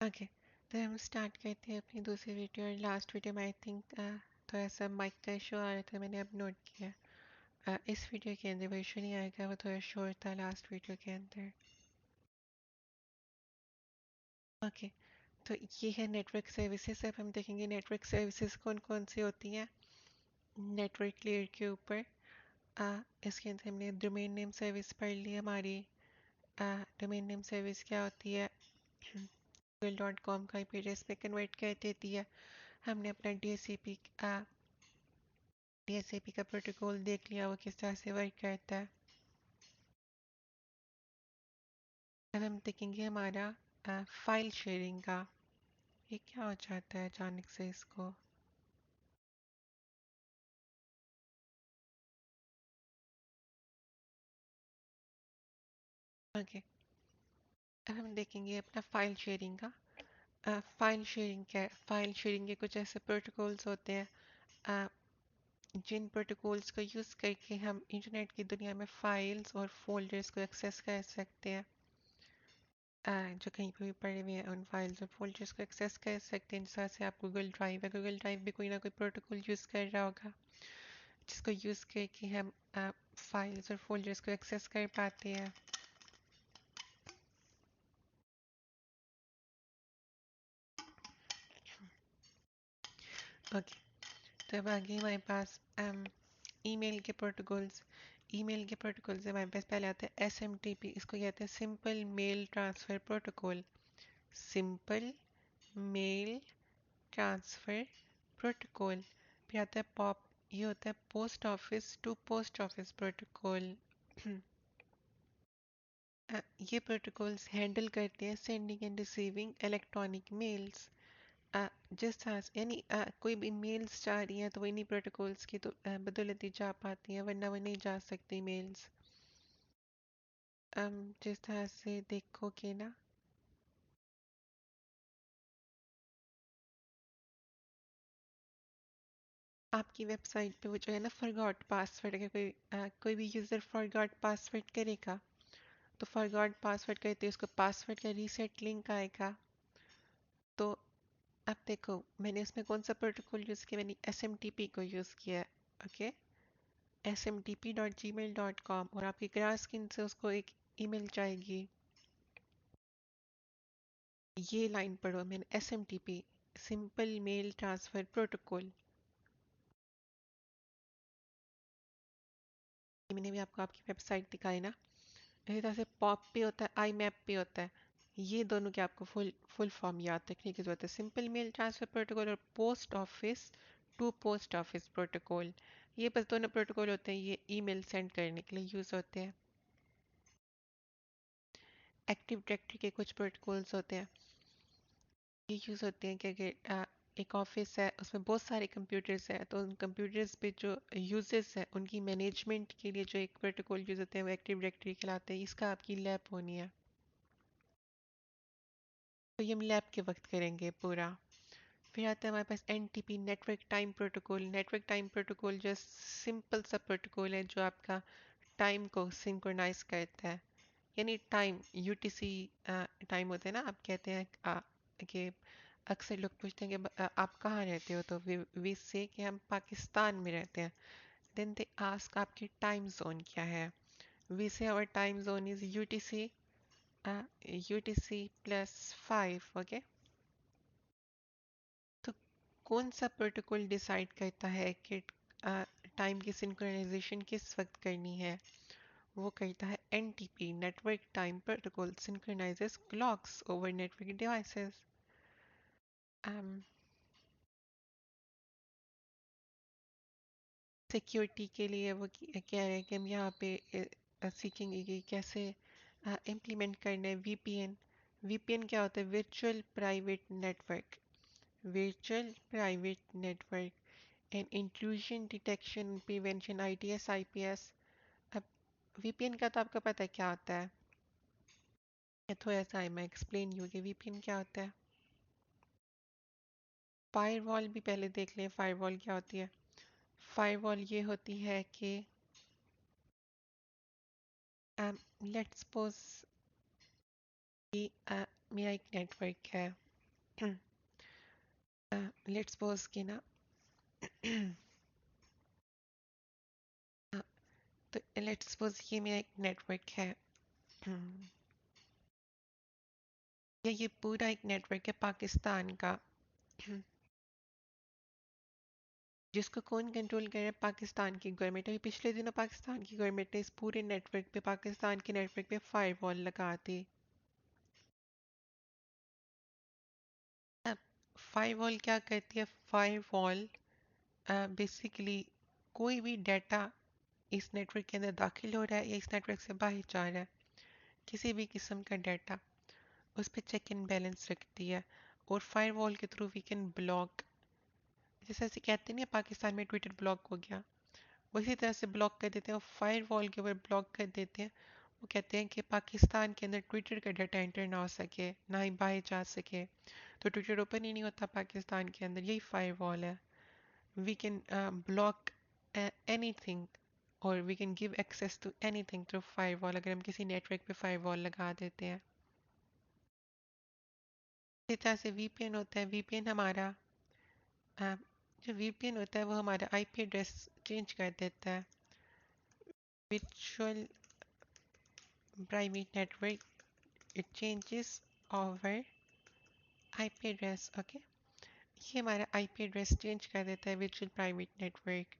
Okay, तो हम start करते हैं अपनी दूसरी वीडियो। और लास्ट वीडियो में आई थिंक थोड़ा सा माइक का इशू आ रहा था, मैंने अब नोट किया। इस वीडियो के अंदर वो इशू नहीं आएगा, वो थोड़ा शोर था लास्ट वीडियो के अंदर। ओके, तो ये है नेटवर्क सर्विसेज। अब हम देखेंगे नेटवर्क सर्विसेज कौन कौन सी होती हैं नेटवर्क लेयर के ऊपर। इसके अंदर हमने डोमेन नेम सर्विस पढ़ ली हमारी। डोमेन नेम सर्विस क्या होती है? google.com का IP एड्रेस पे कन्वर्ट कर देती है। हमने अपना DSCP का प्रोटोकॉल देख लिया, वो किस तरह से वर्क करता है। अब हम देखेंगे हमारा फाइल शेयरिंग का। ये क्या हो जाता है अचानक से इसको? ओके, अब हम देखेंगे अपना फाइल शेयरिंग का। फाइल शेयरिंग क्या है? फाइल शेयरिंग के कुछ ऐसे प्रोटोकॉल्स होते हैं अ, जिन प्रोटोकॉल्स को यूज़ करके हम इंटरनेट की दुनिया में फाइल्स और फोल्डर्स को एक्सेस कर सकते हैं। जो कहीं पे भी पड़े हुए हैं उन फाइल्स और फोल्डर्स को एक्सेस कर सकते हैं। जैसे से आप गूगल ड्राइव है, गूगल ड्राइव भी कोई ना कोई प्रोटोकॉल यूज़ कर रहा होगा, जिसको यूज़ करके हम फाइल्स और फोल्डर्स को एक्सेस कर पाते हैं। ओके, तो अब आगे हमारे पास ईमेल के प्रोटोकॉल्स। ईमेल के प्रोटोकॉल से हमारे पास पहले आता है SMTP। इसको कहते हैं simple mail transfer protocol. Simple mail transfer protocol. फिर आता है पॉप। ये होता है post office to post office protocol. ये प्रोटोकॉल्स हैंडल करते हैं sending and receiving electronic mails. जिस तरह से यानी कोई भी मेल्स जा रही हैं तो वो इन्हीं प्रोटोकॉल्स की तो बदौलत ही जा पाती हैं, वरना वो नहीं जा सकती मेल्स। जिस तरह से देखोगे ना, आपकी वेबसाइट पे वो जो है ना फॉरगॉट पासवर्ड, अगर कोई भी यूज़र फॉरगॉट पासवर्ड करेगा तो फॉरगॉट पासवर्ड करते ही उसको पासवर्ड का रीसेट लिंक आएगा। तो अब देखो मैंने इसमें कौन सा प्रोटोकॉल यूज़ किया, मैंने SMTP को यूज़ किया है। ओके, smtp.gmail.com, और आपकी ग्रास स्क्रीन से उसको एक ईमेल जाएगी। ये लाइन पढ़ो, मैंने SMTP simple mail transfer protocol. मैंने भी आपको आपकी वेबसाइट दिखाई ना। इसी तरह से पॉप पे होता है, आई मैप पे होता है। ये दोनों के आपको फुल फुल फॉर्म याद रखने की जरूरत है। सिंपल मेल ट्रांसफर प्रोटोकॉल और post office to post office protocol. ये बस दोनों प्रोटोकॉल होते हैं, ये ईमेल सेंड करने के लिए यूज़ होते हैं। एक्टिव डायरेक्टरी के कुछ प्रोटोकॉल्स होते हैं। ये यूज़ होते हैं कि अगर एक ऑफिस है उसमें बहुत सारे कंप्यूटर्स हैं, तो उन कंप्यूटर्स पे जो यूजर्स हैं उनकी मैनेजमेंट के लिए जो एक प्रोटोकॉल यूज़ होते हैं वो एक्टिव डायरेक्टरी कहलाते हैं। इसका आपकी लैब होनी है, तो ये हम लैब के वक्त करेंगे पूरा। फिर आता है हमारे पास NTP network time protocol. Network time protocol जो सिंपल सा प्रोटोकॉल है जो आपका टाइम को सिंक्रोनाइज करता है। यानी टाइम UTC टाइम होता है ना, आप कहते हैं कि अक्सर लोग पूछते हैं कि आप कहाँ रहते हो, तो वी से कि हम पाकिस्तान में रहते हैं। देन दे आस्क आपकी टाइम जोन क्या है। We say our time zone is UTC +5। Okay, तो कौन सा प्रोटोकॉल डिसाइड करता है कि टाइम की सिंक्रोनाइजेशन किस वक्त करनी है? वो करता है NTP network time protocol synchronises clocks over network devices. Security के लिए वो कह रहे हैं कि हम यहाँ पे सीखेंगे कि कैसे इम्प्लीमेंट करना है VPN। VPN क्या होता है? Virtual private network and intrusion detection prevention IDS IPS। अब VPN का तो आपको पता है क्या होता है। ये थोड़ा सा है, मैं एक्सप्लेन यू कि VPN क्या होता है। फायरवॉल भी पहले देख लें, फायरवॉल क्या होती है। फायरवॉल ये होती है कि लेट्स सपोज कि मेरा एक नेटवर्क है, लेट्स सपोज कि ना तो लेट्स सपोज ये मेरा एक नेटवर्क है ये पूरा एक नेटवर्क है पाकिस्तान का जिसको कौन कंट्रोल कर रहा है? पाकिस्तान की गवर्नमेंट। अभी पिछले दिनों पाकिस्तान की गवर्नमेंट ने इस पूरे नेटवर्क पे पाकिस्तान के नेटवर्क पे फायरवॉल लगा दी। अब फायरवॉल क्या करती है? फायरवॉल बेसिकली कोई भी डाटा इस नेटवर्क के अंदर दाखिल हो रहा है या इस नेटवर्क से बाहर जा रहा है, किसी भी किस्म का डाटा, उस पर चेक एंड बैलेंस रखती है। और फायरवॉल के थ्रू वी कैन ब्लॉक, जैसे ऐसे कहते नहीं है पाकिस्तान में ट्विटर ब्लॉक हो गया, उसी तरह से ब्लॉक कर देते हैं और फायर वॉल के ऊपर ब्लॉक कर देते हैं। वो कहते हैं कि पाकिस्तान के अंदर ट्विटर का डाटा एंटर ना हो सके, ना ही बाहर जा सके, तो ट्विटर ओपन ही नहीं होता पाकिस्तान के अंदर। यही फायर वॉल है। वी कैन ब्लॉक एनीथिंग और we can give access to anything through firewall, अगर हम किसी नेटवर्क पे फायर वॉल लगा देते हैं। इस तरह से वीपीएन होता है। वीपीएन हमारा जो वीपीएन होता है वो हमारा आईपी एड्रेस चेंज कर देता है। virtual private network, it changes our IP address. Okay, ये हमारा IP एड्रेस चेंज कर देता है virtual private network।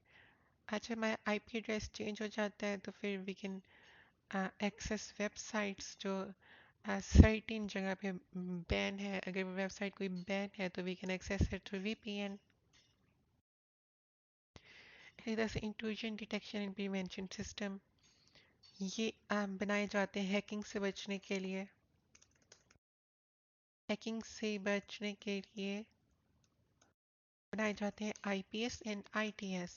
अच्छा, हमारा IP एड्रेस चेंज हो जाता है तो फिर वी कैन एक्सेस वेबसाइट्स जो सर्टेन जगह पे बैन है। अगर वो वेबसाइट कोई बैन है तो we can access it through VPN। इसी तरह से intrusion detection and prevention system, ये बनाए जाते हैं हैकिंग से बचने के लिए। हैकिंग से बचने के लिए बनाए जाते हैं आईपीएस एंड आईटीएस।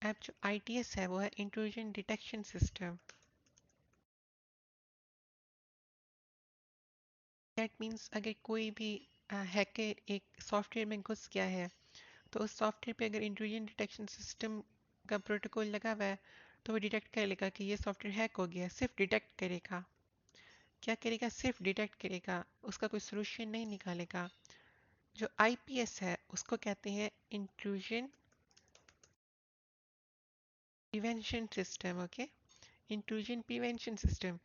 अब जो आईटीएस है वो है intrusion detection system. That means अगर कोई भी हैकर एक सॉफ्टवेयर में घुस गया है तो उस सॉफ्टवेयर पे अगर इंट्रूजन डिटेक्शन सिस्टम का प्रोटोकॉल लगा हुआ है तो वो डिटेक्ट कर लेगा कि ये सॉफ्टवेयर हैक हो गया है। सिर्फ डिटेक्ट करेगा। क्या करेगा? सिर्फ डिटेक्ट करेगा, उसका कोई सोल्यूशन नहीं निकालेगा। जो आईपीएस है उसको कहते हैं intrusion prevention system. Okay, intrusion prevention system.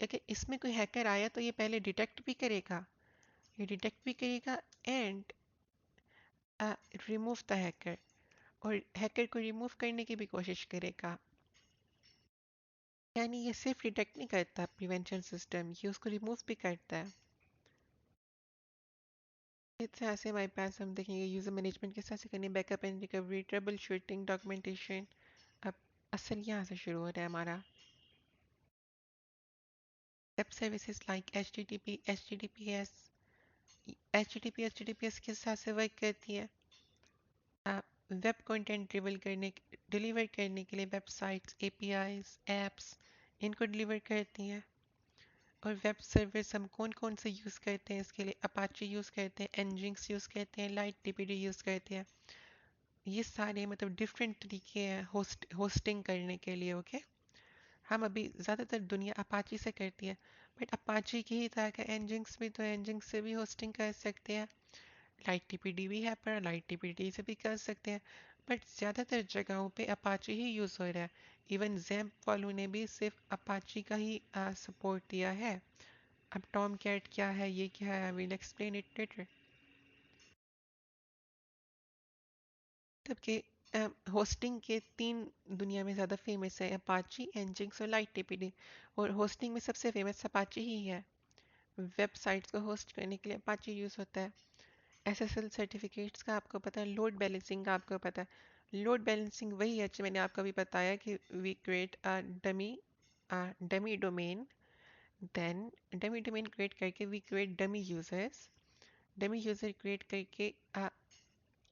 अगर इसमें कोई हैकर आया तो ये पहले डिटेक्ट भी करेगा, ये डिटेक्ट भी करेगा एंड रिमूव द हैकर, और हैकर को रिमूव करने की भी कोशिश करेगा। यानी ये सिर्फ डिटेक्ट नहीं करता प्रिवेंशन सिस्टम, ये उसको रिमूव भी करता है। इस तरह से हमारे पास हम देखेंगे यूजर मैनेजमेंट किस तरह से करनी, backup and recovery, trouble shooting, documentation. अब असल यहाँ से शुरू हो रहा है हमारा। Web services like HTTP, HTTPS। HTTP, HTTPS किस तरह से वर्क करती है? वेब कंटेंट डिलीवर करने के लिए वेबसाइट्स, एपीआईज, एप्स, इनको डिलीवर करती हैं। और वेब सर्विस हम कौन कौन से यूज़ करते हैं इसके लिए? अपाचे यूज़ करते हैं, एनजिंक्स यूज़ करते हैं, लाइट टीपीडी यूज़ करते हैं। ये सारे मतलब डिफरेंट तरीके हैं होस्टिंग करने के लिए। ओके, हम अभी ज़्यादातर दुनिया अपाची से करती है, बट अपाची की ही तरह का एनजिंक्स भी तो एनजिंक्स से भी होस्टिंग कर सकते हैं। लाइट टीपीडी भी है पर लाइट टीपीडी से भी कर सकते हैं, बट ज़्यादातर जगहों पे अपाची ही यूज़ हो रहा है। इवन जैम्प वालों ने भी सिर्फ अपाची का ही सपोर्ट दिया है। अब टॉम कैट क्या है, ये क्या है, I will explain it later. तब के होस्टिंग के तीन दुनिया में ज़्यादा फेमस है, अपाची, एनजिंक्स और लाइट टीपीडी। और होस्टिंग में सबसे फेमस अपाची ही है। वेबसाइट्स को होस्ट करने के लिए अपाची यूज़ होता है। एसएसएल सर्टिफिकेट्स का आपको पता है, लोड बैलेंसिंग का आपको पता है। लोड बैलेंसिंग वही है जो मैंने आपको अभी बताया कि we create a dummy domain, then dummy domain create करके we create dummy users. Dummy user create करके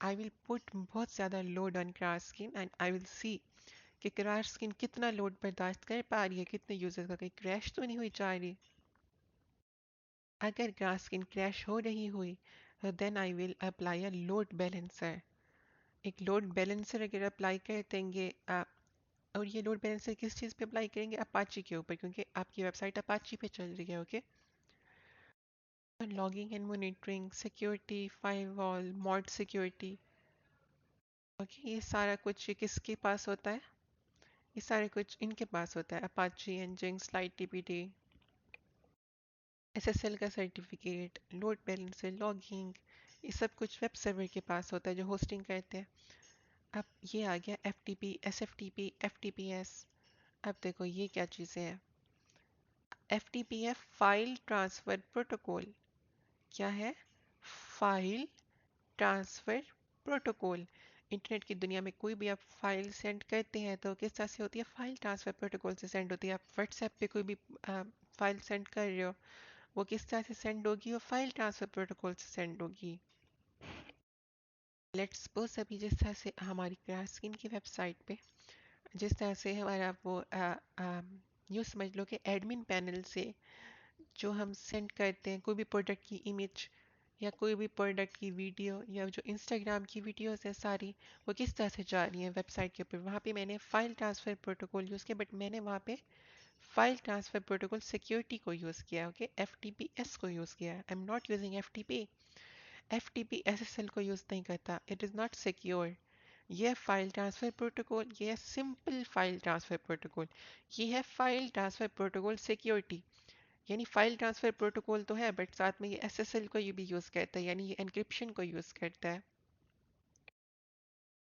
आई विल पुट बहुत ज़्यादा load on crash skin and I will see कि क्रैश स्किन कितना लोड बर्दाश्त कर पा रही है, कितने यूजर्स का कहीं क्रैश तो नहीं हुई जा रही। अगर क्रैश स्किन क्रैश हो रही हुई then I will apply a load balancer. एक लोड बैलेंसर अगर अप्लाई कर देंगे और ये लोड बैलेंसर किस चीज़ पे अप्लाई करेंगे? अपाची के ऊपर, क्योंकि आपकी वेबसाइट अपाची पे चल रही है। Okay, logging and monitoring, security, firewall, mod security. Okay, ये सारा कुछ ये किसके पास होता है? ये सारे कुछ इनके पास होता है, अपाची, nginx, लाइट एसएसएल का सर्टिफिकेट, लोड बैलेंसर, लॉगिंग, ये सब कुछ वेब सर्वर के पास होता है जो होस्टिंग करते हैं। अब ये आ गया FTP, SFTP, FTPS। अब देखो ये क्या चीज़ें हैं। FTP है फाइल ट्रांसफर प्रोटोकॉल। क्या है? File transfer protocol. इंटरनेट की दुनिया में कोई भी आप फाइल सेंड करते हैं तो किस तरह से होती है? फाइल ट्रांसफर प्रोटोकॉल से सेंड होती है। आप व्हाट्सएप पे कोई भी फाइल सेंड कर रहे हो, वो किस तरह से सेंड होगी? वो फाइल ट्रांसफर प्रोटोकॉल से सेंड होगी। लेट्स सपोज अभी जिस तरह से हमारी क्लासकिन की वेबसाइट पे जिस तरह से हमारा वो यूँ समझ लो कि एडमिन पैनल से जो हम सेंड करते हैं कोई भी प्रोडक्ट की इमेज या कोई भी प्रोडक्ट की वीडियो या जो इंस्टाग्राम की वीडियोस है सारी, वो किस तरह से जा रही हैं वेबसाइट के ऊपर। वहाँ पे मैंने फाइल ट्रांसफ़र प्रोटोकॉल यूज़ किया, बट मैंने वहाँ पे फाइल ट्रांसफ़र प्रोटोकॉल सिक्योरिटी को यूज़ किया, ओके, FTPS को यूज़ किया। I am not using FTP। FTP SSL को यूज़ नहीं करता, इट इज़ नॉट सिक्योर। ये फाइल ट्रांसफ़र प्रोटोकॉल, ये है सिंपल फाइल ट्रांसफ़र प्रोटोकॉल, ये है फाइल ट्रांसफ़र प्रोटोकॉल सिक्योरिटी। यानी फाइल ट्रांसफ़र प्रोटोकॉल तो है बट साथ में ये SSL को ये भी यूज़ करता है, यानी ये एनक्रिप्शन को यूज़ करता है।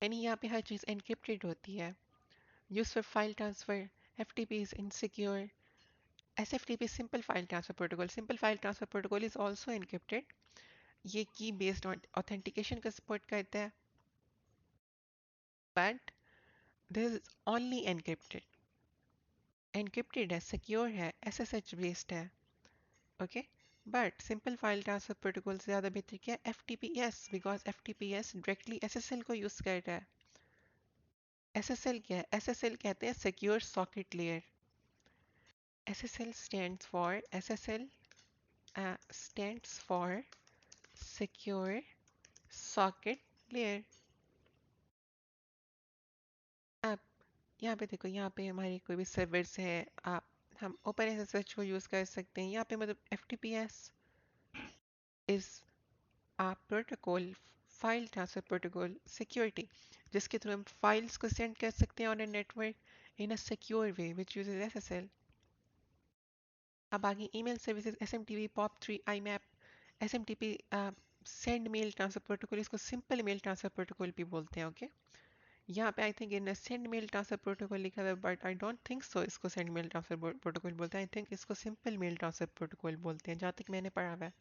यानी यहाँ पे हर चीज़ एनक्रिप्टेड होती है। Use for file transfer, FTP is insecure, SFTP simple file transfer protocol, simple file transfer protocol is also encrypted. ये की बेस्ड ऑथेंटिकेशन का सपोर्ट करता है, but this is only encrypted. Encrypted है, सिक्योर है, SSH बेस्ड है, okay. But simple file transfer protocol से ज़्यादा बेहतर क्या है? FTPS, because FTPS directly SSL को यूज़ कर रहा है। SSL क्या है? SSL कहते हैं secure socket layer. SSL stands for secure socket layer। आप यहाँ पे देखो, यहाँ पे हमारे कोई भी सर्वर्स है, आप हम OpenSSH को यूज़ कर सकते हैं। यहाँ पे मतलब FTPS is a protocol, file transfer protocol security, जिसके थ्रू हम फाइल्स को सेंड कर सकते हैं on a network in a secure way which uses SSL। अब आगे email services, SMTP, POP3, IMAP, SMTP send mail transfer protocol, इसको simple mail transfer protocol भी बोलते हैं, ओके। यहाँ पे I think in send mail transfer protocol लिखा हुआ है, but I don't think so इसको सेंड मेल ट्रांसफर प्रोटोकॉल बोलते हैं। आई थिंक इसको सिंपल मेल ट्रांसफर प्रोटोकॉल बोलते हैं, जहाँ तक मैंने पढ़ा हुआ है।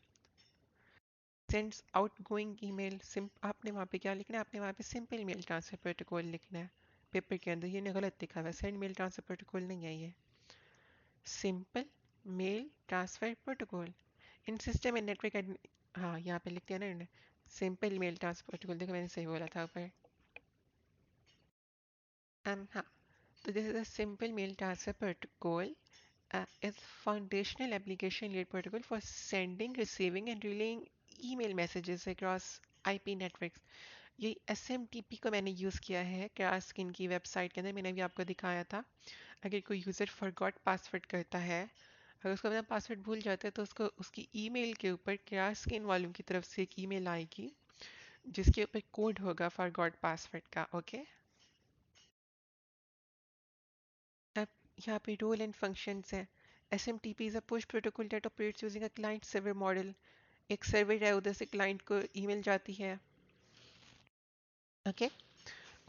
सेंड्स आउट गोइंग ईमेल, आपने वहाँ पे क्या लिखना है? आपने वहाँ पे सिंपल मेल ट्रांसफर प्रोटोकॉल लिखना है पेपर के अंदर। ये ने गलत लिखा हुआ है, सेंड मेल ट्रांसफर प्रोटोकॉल नहीं है ये, simple mail transfer protocol. In system and network, हाँ यहाँ पे लिख दिया ना इन्होंने, सिंपल मेल ट्रांसफर प्रोटोकॉल। देखो मैंने सही बोला था ऊपर। हाँ, तो this is a simple mail transfer protocol is foundational application layer protocol for sending, receiving and relaying email messages across IP networks। ये SMTP को मैंने यूज़ किया है क्लासकिन की वेबसाइट के अंदर, मैंने भी आपको दिखाया था। अगर कोई यूज़र फॉरगॉट पासवर्ड करता है, अगर उसको अपना पासवर्ड भूल जाता है, तो उसको उसकी ईमेल के ऊपर क्लासकिन वालों की तरफ से एक ईमेल आएगी जिसके ऊपर कोड होगा फॉरगॉट पासवर्ड का, ओके। अब यहाँ पे रोल एंड फंक्शंस है। SMTP is a push protocol that operates using a client server model। एक सर्वर है, उधर से क्लाइंट को ईमेल जाती है, okay.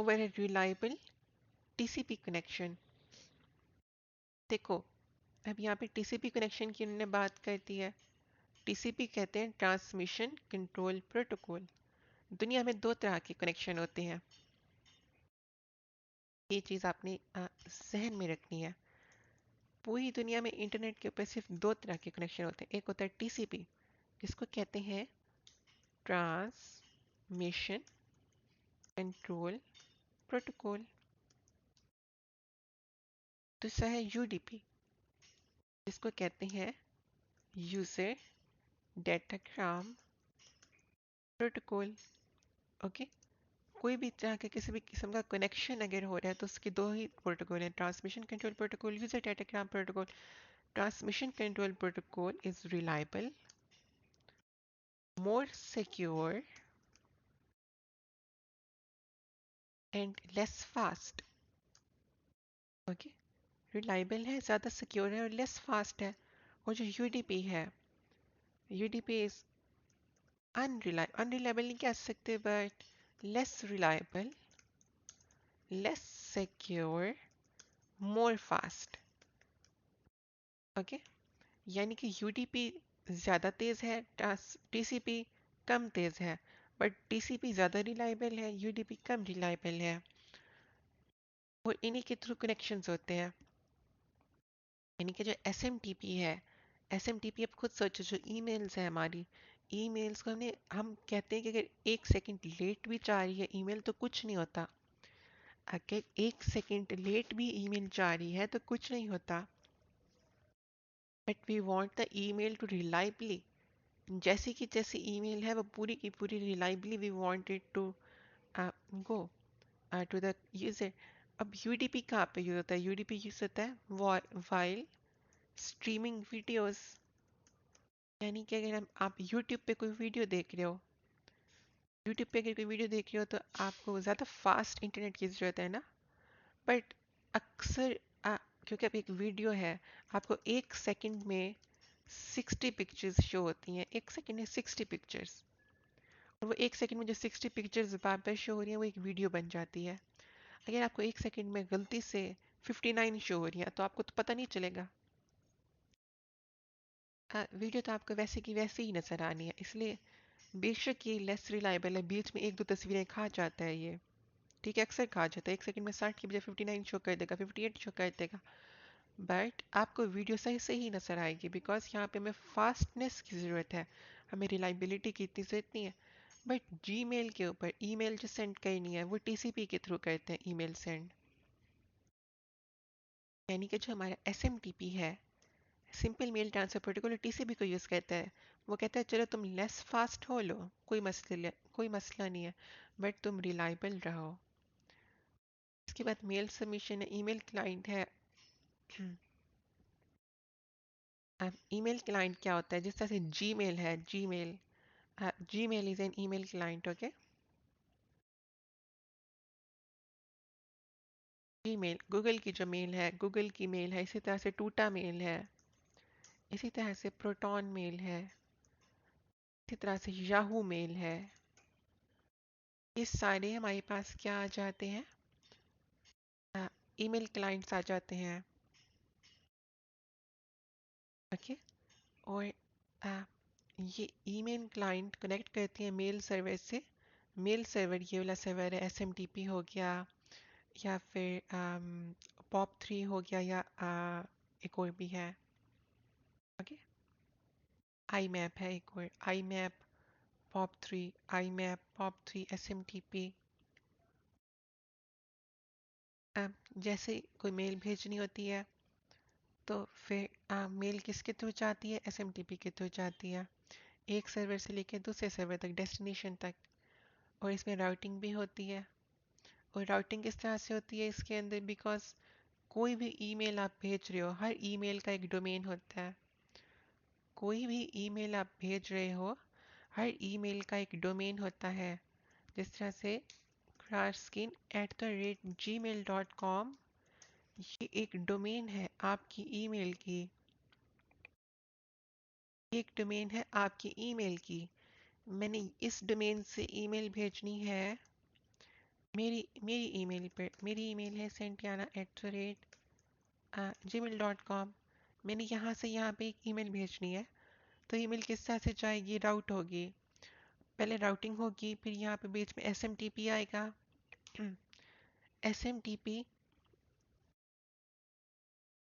Over a reliable TCP connection. देखो, अब यहाँ पे TCP कनेक्शन की उन्होंने बात कर दी है। TCP कहते हैं ट्रांसमिशन कंट्रोल प्रोटोकॉल। दुनिया में दो तरह के कनेक्शन होते हैं, ये चीज़ आपने जहन में रखनी है। पूरी दुनिया में इंटरनेट के ऊपर सिर्फ दो तरह के कनेक्शन होते हैं। एक होता है TCP, जिसको कहते हैं ट्रांसमिशन कंट्रोल प्रोटोकॉल। दूसरा है UDP, जिसको कहते हैं यूजर डेटाग्राम प्रोटोकॉल, ओके। कोई भी तरह के किसी भी किस्म का कनेक्शन अगर हो रहा है तो उसके दो ही प्रोटोकॉल हैं, transmission control protocol, user datagram protocol. Transmission control protocol is reliable more secure and less fast. Okay, reliable है, ज़्यादा सिक्योर है और लेस फास्ट है। और जो यूडीपी है, यूडीपी इज अनरिलायबल, अनरिलायबल नहीं कह सकते but less reliable, less secure, more fast. Okay, यानी कि यूडीपी ज़्यादा तेज़ है, टीसीपी कम तेज़ है, बट टीसीपी ज़्यादा रिलायबल है, यूडीपी कम रिलायबल है। और इन्हीं के थ्रू कनेक्शंस होते हैं। यानी कि जो एसएमटीपी है, एसएमटीपी आप खुद सोचो, जो ईमेल्स है हमारी, ईमेल्स को हम कहते हैं कि अगर 1 सेकंड लेट भी जा रही है ईमेल तो कुछ नहीं होता। अगर 1 सेकंड लेट भी ईमेल जा रही है तो कुछ नहीं होता। But we want the email to reliably, जैसी की जैसी ईमेल है वो पूरी की पूरी reliably we want it to go to the user. अब यूडीपी कहाँ पे यूज होता है? यूडीपी यूज होता है वाइल स्ट्रीमिंग वीडियोस। यानी कि अगर हम आप YouTube पे कोई वीडियो देख रहे हो, YouTube पे अगर कोई वीडियो देख रहे हो तो आपको ज़्यादा फास्ट इंटरनेट की ज़रूरत है ना। बट अक्सर क्योंकि अब एक वीडियो है, आपको 1 सेकंड में 60 पिक्चर्स शो होती हैं। 1 सेकंड में 60 पिक्चर्स, और वो 1 सेकंड में जो 60 पिक्चर्स बार बार शो हो रही है वो एक वीडियो बन जाती है। अगर आपको 1 सेकंड में गलती से 59 शो हो रही है तो आपको तो पता नहीं चलेगा। वीडियो तो आपको वैसे की वैसे ही नज़र आनी है, इसलिए बेशक ये लेस रिलायबल है, बीच में एक दो तस्वीरें खा जाता है ये, ठीक है, अक्सर खा जाता है। 1 सेकंड में 60 की बजाय 59 शो कर देगा, 58 शो कर देगा। बट आपको वीडियो सही से ही नजर आएगी, बिकॉज यहाँ पे हमें फास्टनेस की ज़रूरत है, हमें रिलायबिलिटी की इतनी ज़रूरत नहीं है। बट जीमेल के ऊपर ईमेल जो सेंड करनी है वो टीसीपी के थ्रू करते हैं ईमेल सेंड। यानी कि जो हमारा एसएमटीपी है, simple mail transfer protocol, TCP को यूज़ करता है। वो कहता है चलो तुम लेस फास्ट हो लो, कोई मसला नहीं है, बट तुम रिलायबल रहो। इसके बाद मेल सबमिशन है, ईमेल क्लाइंट है। अब ईमेल क्लाइंट क्या होता है? जिस तरह से जीमेल है, Gmail is an email client. Okay, Gmail Google की जो मेल है, गूगल की मेल है, इसी तरह से टूटा मेल है, इसी तरह से प्रोटॉन मेल है, इसी तरह से याहू मेल है। ये सारे हमारे पास क्या आ जाते हैं? ईमेल क्लाइंट्स आ जाते हैं। ओके, और आ, ये ईमेल क्लाइंट कनेक्ट करती है मेल सर्वर से। मेल सर्वर ये वाला सर्वर है, एसएमटीपी हो गया, या फिर पॉप 3 हो गया, या एक और भी है। ओके, आई मैप है एक और, आई मैप, पॉप 3, आई मैप, पॉप 3, एसएमटीपी। जैसे कोई मेल भेजनी होती है तो फिर मेल किसके थ्रू जाती है? एसएमटीपी के थ्रू जाती है, एक सर्वर से लेकर दूसरे सर्वर तक, डेस्टिनेशन तक। और इसमें राउटिंग भी होती है। और राउटिंग किस तरह से होती है इसके अंदर? बिकॉज कोई भी ईमेल आप भेज रहे हो, हर ईमेल का एक डोमेन होता है। कोई भी ईमेल आप भेज रहे हो, हर ईमेल का एक डोमेन होता है। जिस तरह से krarskin@gmail.com, ये एक डोमेन है आपकी ईमेल की, एक डोमेन है आपकी ईमेल की। मैंने इस डोमेन से ईमेल भेजनी है मेरी मेरी ईमेल पर। मेरी ईमेल है sentiana@gmail.com। मैंने यहाँ से यहाँ पे एक ईमेल भेजनी है, तो ईमेल किस तरह से जाएगी? राउट होगी, पहले राउटिंग होगी, फिर यहाँ पे बीच में एसएमटीपी आएगा। एसएमटीपी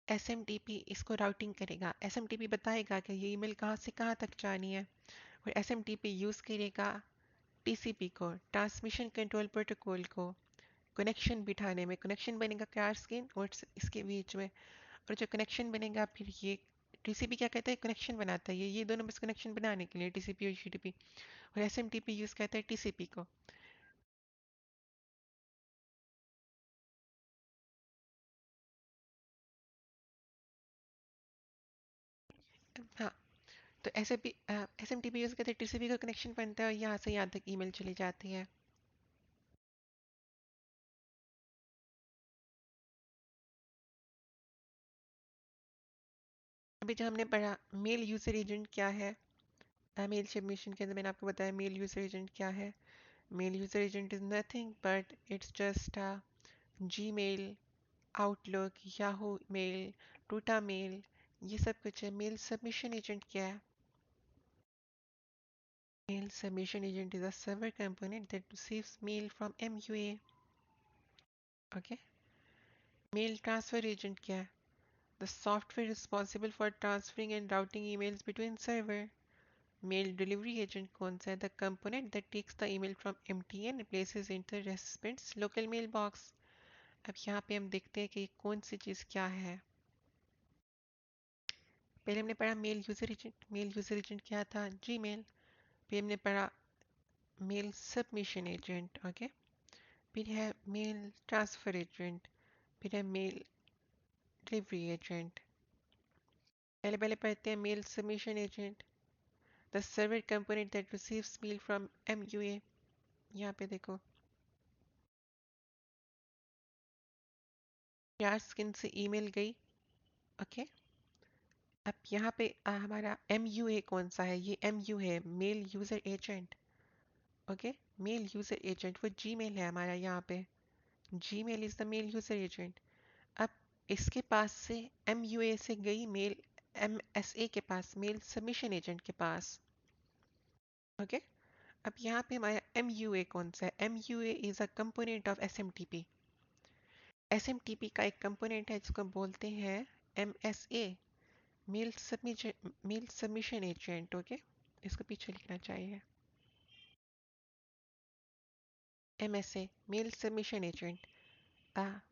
एसएमटीपी इसको राउटिंग करेगा, एसएमटीपी बताएगा कि ये ईमेल कहाँ से कहाँ तक जानी है। और एसएमटीपी यूज़ करेगा टीसीपी को, ट्रांसमिशन कंट्रोल प्रोटोकॉल को, कनेक्शन बिठाने में। कनेक्शन बनेगा क्लार्कस्किन और इसके बीच में। और जो कनेक्शन बनेगा फिर ये टीसीपी क्या कहता है? कनेक्शन बनाता है, ये दोनों बस कनेक्शन बनाने के लिए, टीसीपी और यूडीपी। और एसएमटीपी यूज़ करता है टीसीपी को। हाँ, तो ऐसे भी S M T P use करते टीसीपी का कनेक्शन बनता है और यहाँ से यहाँ तक ईमेल चली जाती है। अभी जो हमने पढ़ा मेल यूजर एजेंट क्या है, मेल सबमिशन के अंदर मैंने आपको बताया मेल यूजर एजेंट क्या है। Mail user agent is nothing but it's just Gmail, Outlook, Yahoo mail, टूटा मेल, ये सब कुछ है। मेल सबमिशन एजेंट क्या है? Mail submission agent is a server component that receives mail from MUA. Okay. Mail transfer agent क्या है? The software responsible for transferring and routing emails between server. Mail delivery agent कौन सा है? The component that takes the email from MTA and places into the recipient's local mailbox. अब यहाँ पे हम देखते हैं कि कौन सी चीज़ क्या है। पहले हमने पढ़ा mail user agent. Mail user agent क्या था? जीमेल। फिर हमने पढ़ा मेल सबमिशन एजेंट। ओके। फिर है मेल ट्रांसफर एजेंट। फिर है मेल डिलीवरी एजेंट। पहले पहले पढ़ते हैं mail submission agent. The server component that receives mail from MUA. यहाँ पे देखो यार स्किन से ईमेल गई। ओके। अब यहाँ पे हमारा एमयूए कौन सा है? ये एमयू है, mail user agent. Okay. Mail user agent वो जीमेल है हमारा यहाँ पे। Gmail is the mail user agent. अब इसके पास से एमयूए से गई मेल एमएसए के पास, मेल सबमिशन एजेंट के पास। ओके। अब यहाँ पे हमारा एम यू ए कौन सा है? M U A is a component of S M T P. S M T P का एक कंपोनेंट है जिसको बोलते हैं M S A, mail submission agent. Okay. इसको पीछे लिखना चाहिए, M S A mail submission agent.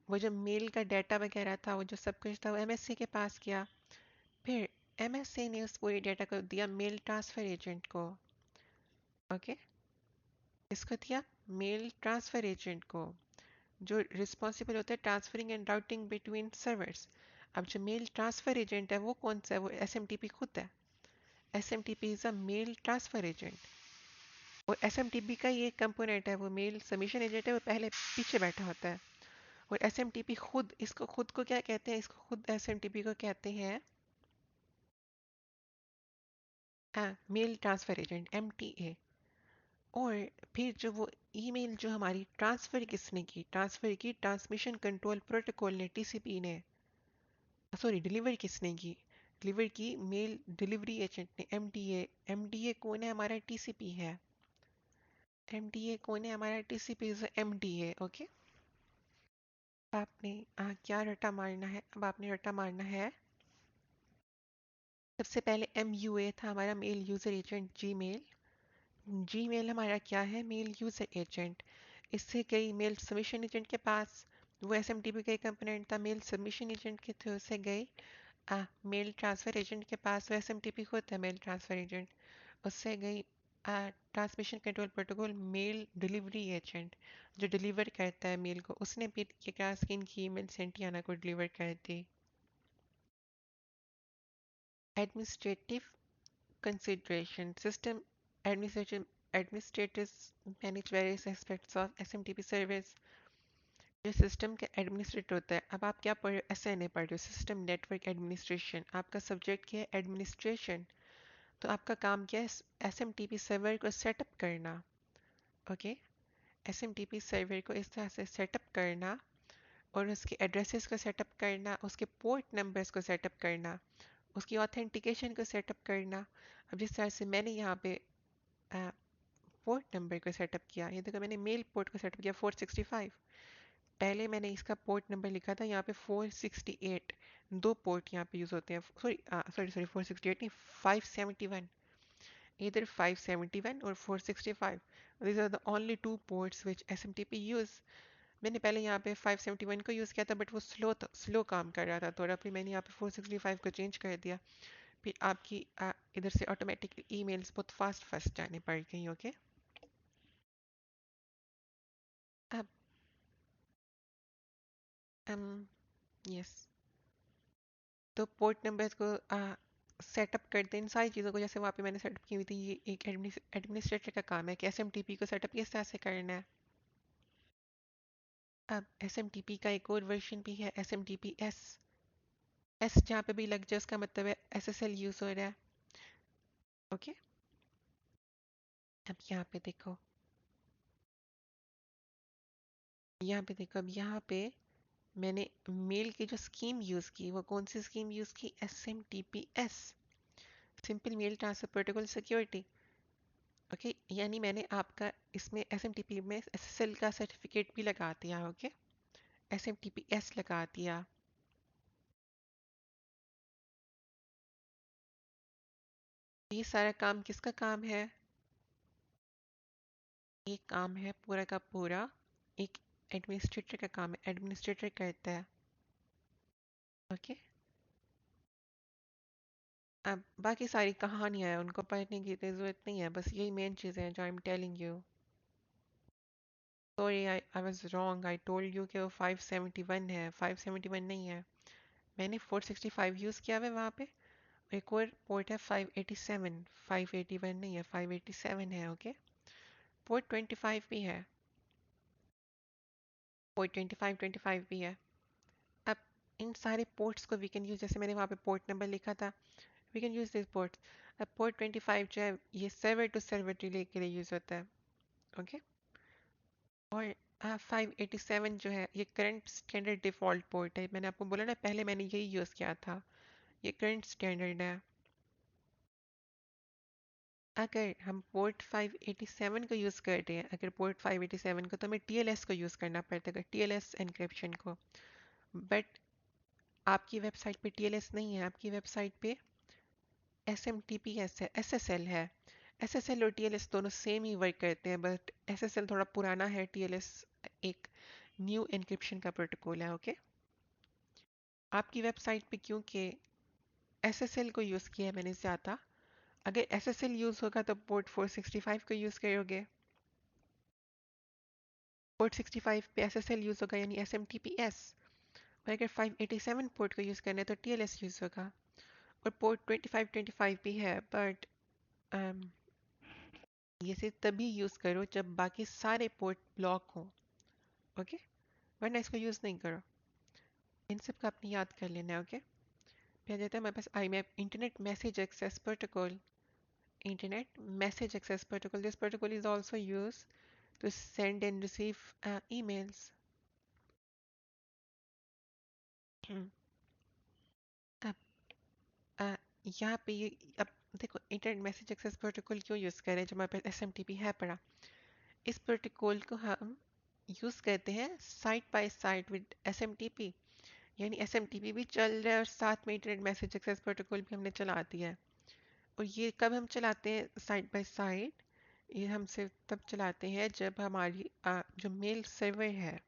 वो जो मेल का डाटा वगैरह था, वो जो सब कुछ था, वो एम एस ए के पास गया। फिर एम एस ए ने उस पूरे डाटा को दिया मेल ट्रांसफर एजेंट को। ओके। इसको दिया मेल ट्रांसफर एजेंट को, जो रिस्पॉन्सिबल होता है transferring and routing between servers. अब जो मेल ट्रांसफर एजेंट है वो कौन सा है? वो एस एम टी पी खुद है। S M T P is a mail transfer agent. और एस एम टी पी का ये कंपोनेंट है, वो मेल सबमिशन एजेंट है, वो पहले पीछे बैठा होता है। और एस एम टी पी खुद, इसको खुद को क्या कहते हैं? इसको खुद एस एम टी पी को कहते हैं mail transfer agent, M T A. और फिर जो वो ईमेल जो हमारी ट्रांसफर किसने की? ट्रांसफर की ट्रांसमिशन कंट्रोल प्रोटोकॉल ने, टीसीपी ने। सॉरी, डिलीवर किसने की? डिलीवर की मेल डिलीवरी एजेंट ने, एमडीए। एमडीए कौन है? हमारा टीसीपी है। एमडीए कौन है? हमारा टीसीपी इज एमडीए। ओके। आपने क्या रटा मारना है? अब आपने रटा मारना है, सबसे पहले एमयूए था हमारा mail user agent Gmail. Gmail हमारा क्या है? Mail user agent. इससे गई मेल सबमिशन एजेंट के पास, वो एसएमटीपी का कंपोनेंट था। मेल सबमिशन एजेंट के थ्रू से गई मेल ट्रांसफर एजेंट के पास, वो एसएमटीपी होता है मेल ट्रांसफर एजेंट। उससे गई transmission control protocol mail delivery agent, जो डिलीवर करता है मेल को। उसने फिर ये क्या स्किन की ईमेल सेंटियाना को डिलीवर कर दी। Administrative consideration system administration administrators manage various aspects of SMTP service। जो सिस्टम का एडमिनिस्ट्रेटर होता है, अब आप क्या पढ़ रहे हो? एसएनए पढ़ रहे हो, सिस्टम नेटवर्क एडमिनिस्ट्रेशन। आपका सब्जेक्ट क्या है? एडमिनिस्ट्रेशन। तो आपका काम क्या है? एसएमटीपी सर्वर को सेटअप करना। ओके। एसएमटीपी सर्वर को इस तरह से सेटअप करना, और उसके एड्रेसेस को सेटअप करना, उसके पोर्ट नंबर्स को सेटअप करना, उसकी ऑथेंटिकेशन को सेटअप करना। अब जिस तरह से मैंने यहाँ पे पोर्ट नंबर को सेटअप किया, ये देखो मैंने मेल पोर्ट को सेटअप किया 465। पहले मैंने इसका पोर्ट नंबर लिखा था यहाँ पे 468। दो पोर्ट यहाँ पे यूज़ होते हैं, सॉरी सॉरी सॉरी 468 नहीं, 571। इधर 571 और 465, these are the only two ports which SMTP use। मैंने पहले यहाँ पे 571 को यूज़ किया था, बट वो स्लो काम कर रहा था थोड़ा। फिर मैंने यहाँ पे 465 को चेंज कर दिया। फिर आपकी इधर से ऑटोमेटिक ईमेल्स बहुत फास्ट फास्ट जाने पड़ गई। ओके। अब यस, तो पोर्ट नंबर्स को सेटअप करते हैं इन सारी चीज़ों को, जैसे वहाँ पे मैंने सेटअप की हुई थी, ये एक एडमिनिस्ट्रेटर का काम है कि एसएमटीपी को सेटअप किस तरह से करना है। अब एसएमटीपी का एक और वर्जन भी है, एसएमटीपी एस। एस जहाँ पे भी लग जाए उसका मतलब है एसएसएल यूज़ हो रहा है। ओके, अब यहाँ पे देखो, अब यहाँ पे मैंने मेल की जो स्कीम यूज़ की, वो कौन सी स्कीम यूज़ की? SMTPS, simple mail transfer protocol security. Okay, यानी मैंने आपका इसमें SMTP में SSL का सर्टिफिकेट भी लगा दिया। ओके, SMTPS लगा दिया। ये सारा काम किसका काम है? ये काम है पूरा का पूरा एक एडमिनिस्ट्रेटर का काम है, एडमिनिस्ट्रेटर करता है। ओके, अब बाकी सारी कहानियाँ हैं, उनको पढ़ने की इतनी ज़रूरत नहीं है, बस यही मेन चीज़ें हैं जो I am telling you. Sorry, I was wrong, I told you कि वो 571 है, 571 नहीं है। मैंने 465 यूज़ किया हुआ है वहाँ पे। एक और पोर्ट है 587, 581 नहीं है, 587 है। ओके, पोर्ट 25 भी है, पोर्ट 25 25 भी है। अब इन सारे पोर्ट्स को वी कैन यूज़, जैसे मैंने वहाँ पे पोर्ट नंबर लिखा था, we can use this ports. अब पोर्ट 25 जो है ये सर्वर टू सर्वर रिले के लिए यूज़ होता है। ओके, और 587 जो है ये करंट स्टैंडर्ड डिफ़ॉल्ट पोर्ट है। मैंने आपको बोला ना, पहले मैंने यही यूज़ किया था, ये करंट स्टैंडर्ड है। अगर हम पोर्ट 587 को यूज़ कर रहे हैं, अगर पोर्ट 587 को, तो हमें TLS को यूज़ करना पड़ता है, TLS एन्क्रिप्शन को। बट आपकी वेबसाइट पे TLS नहीं है, आपकी वेबसाइट पे SMTPS है, SSL है। SSL और TLS दोनों सेम ही वर्क करते हैं, बट SSL थोड़ा पुराना है, TLS एक न्यू एन्क्रिप्शन का प्रोटोकॉल है। ओके, आपकी वेबसाइट पे क्योंकि SSL को यूज़ किया है मैंने ज़्यादा, अगर SSL यूज़ होगा तो पोर्ट 465 को यूज़ करोगे, पोर्ट 65 पे SSL यूज़ होगा यानी SMTPS, और अगर 587 पोर्ट को यूज़ करना है तो TLS यूज़ होगा। और पोर्ट 25 25 भी है, बट ये सिर्फ तभी यूज़ करो जब बाकी सारे पोर्ट ब्लॉक हो। ओके, वरना इसको यूज़ नहीं करो। इन सब का अपनी याद कर लेना। ओके, फिर देता है हमारे पास IMAP, internet message access protocol. Internet message access protocol, this protocol is also used to send and receive emails. अब अ, यहाँ पे ये, अब देखो इंटरनेट मैसेज एक्सेस प्रोटोकॉल क्यों यूज़ करें जब हमारे पास SMTP है पड़ा। इस प्रोटोकॉल को हम यूज़ करते हैं side by side with SMTP, यानी SMTP भी चल रहा है और साथ में इंटरनेट मैसेज एक्सेस प्रोटोकॉल भी हमने चला दिया है। और ये कब हम चलाते हैं साइड बाय साइड? ये हम सिर्फ तब चलाते हैं जब हमारी जो मेल सर्वर है,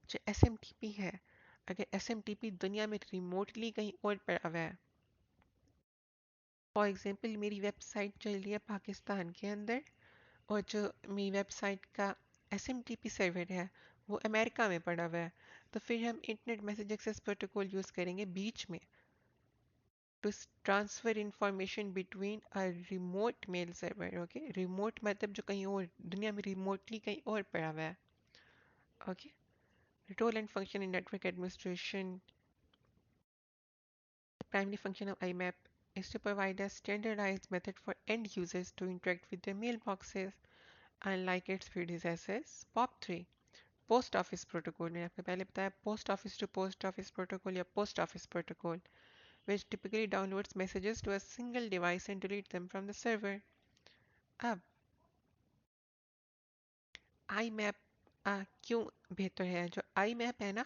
जो SMTP है, अगर SMTP दुनिया में रिमोटली कहीं और पड़ा हुआ है, फॉर एग्जांपल मेरी वेबसाइट चल रही है पाकिस्तान के अंदर, और जो मेरी वेबसाइट का SMTP सर्वर है वो अमेरिका में पड़ा हुआ है, तो फिर हम internet message access protocol use करेंगे बीच में, to transfer information between a remote mail server. Okay, remote मतलब जो कहीं और दुनिया में रिमोटली कहीं और पड़ा हुआ है। Okay, role and function in network administration, the primary function of IMAP is to provide a standardized method for end users to interact with their mailboxes, unlike its predecessors, POP3, post office protocol. मैंने आपको पहले बताया post office to post office protocol या post office protocol, which typically downloads messages to a single device and delete them from the server. अब IMAP क्यों बेहतर है? जो IMAP है ना,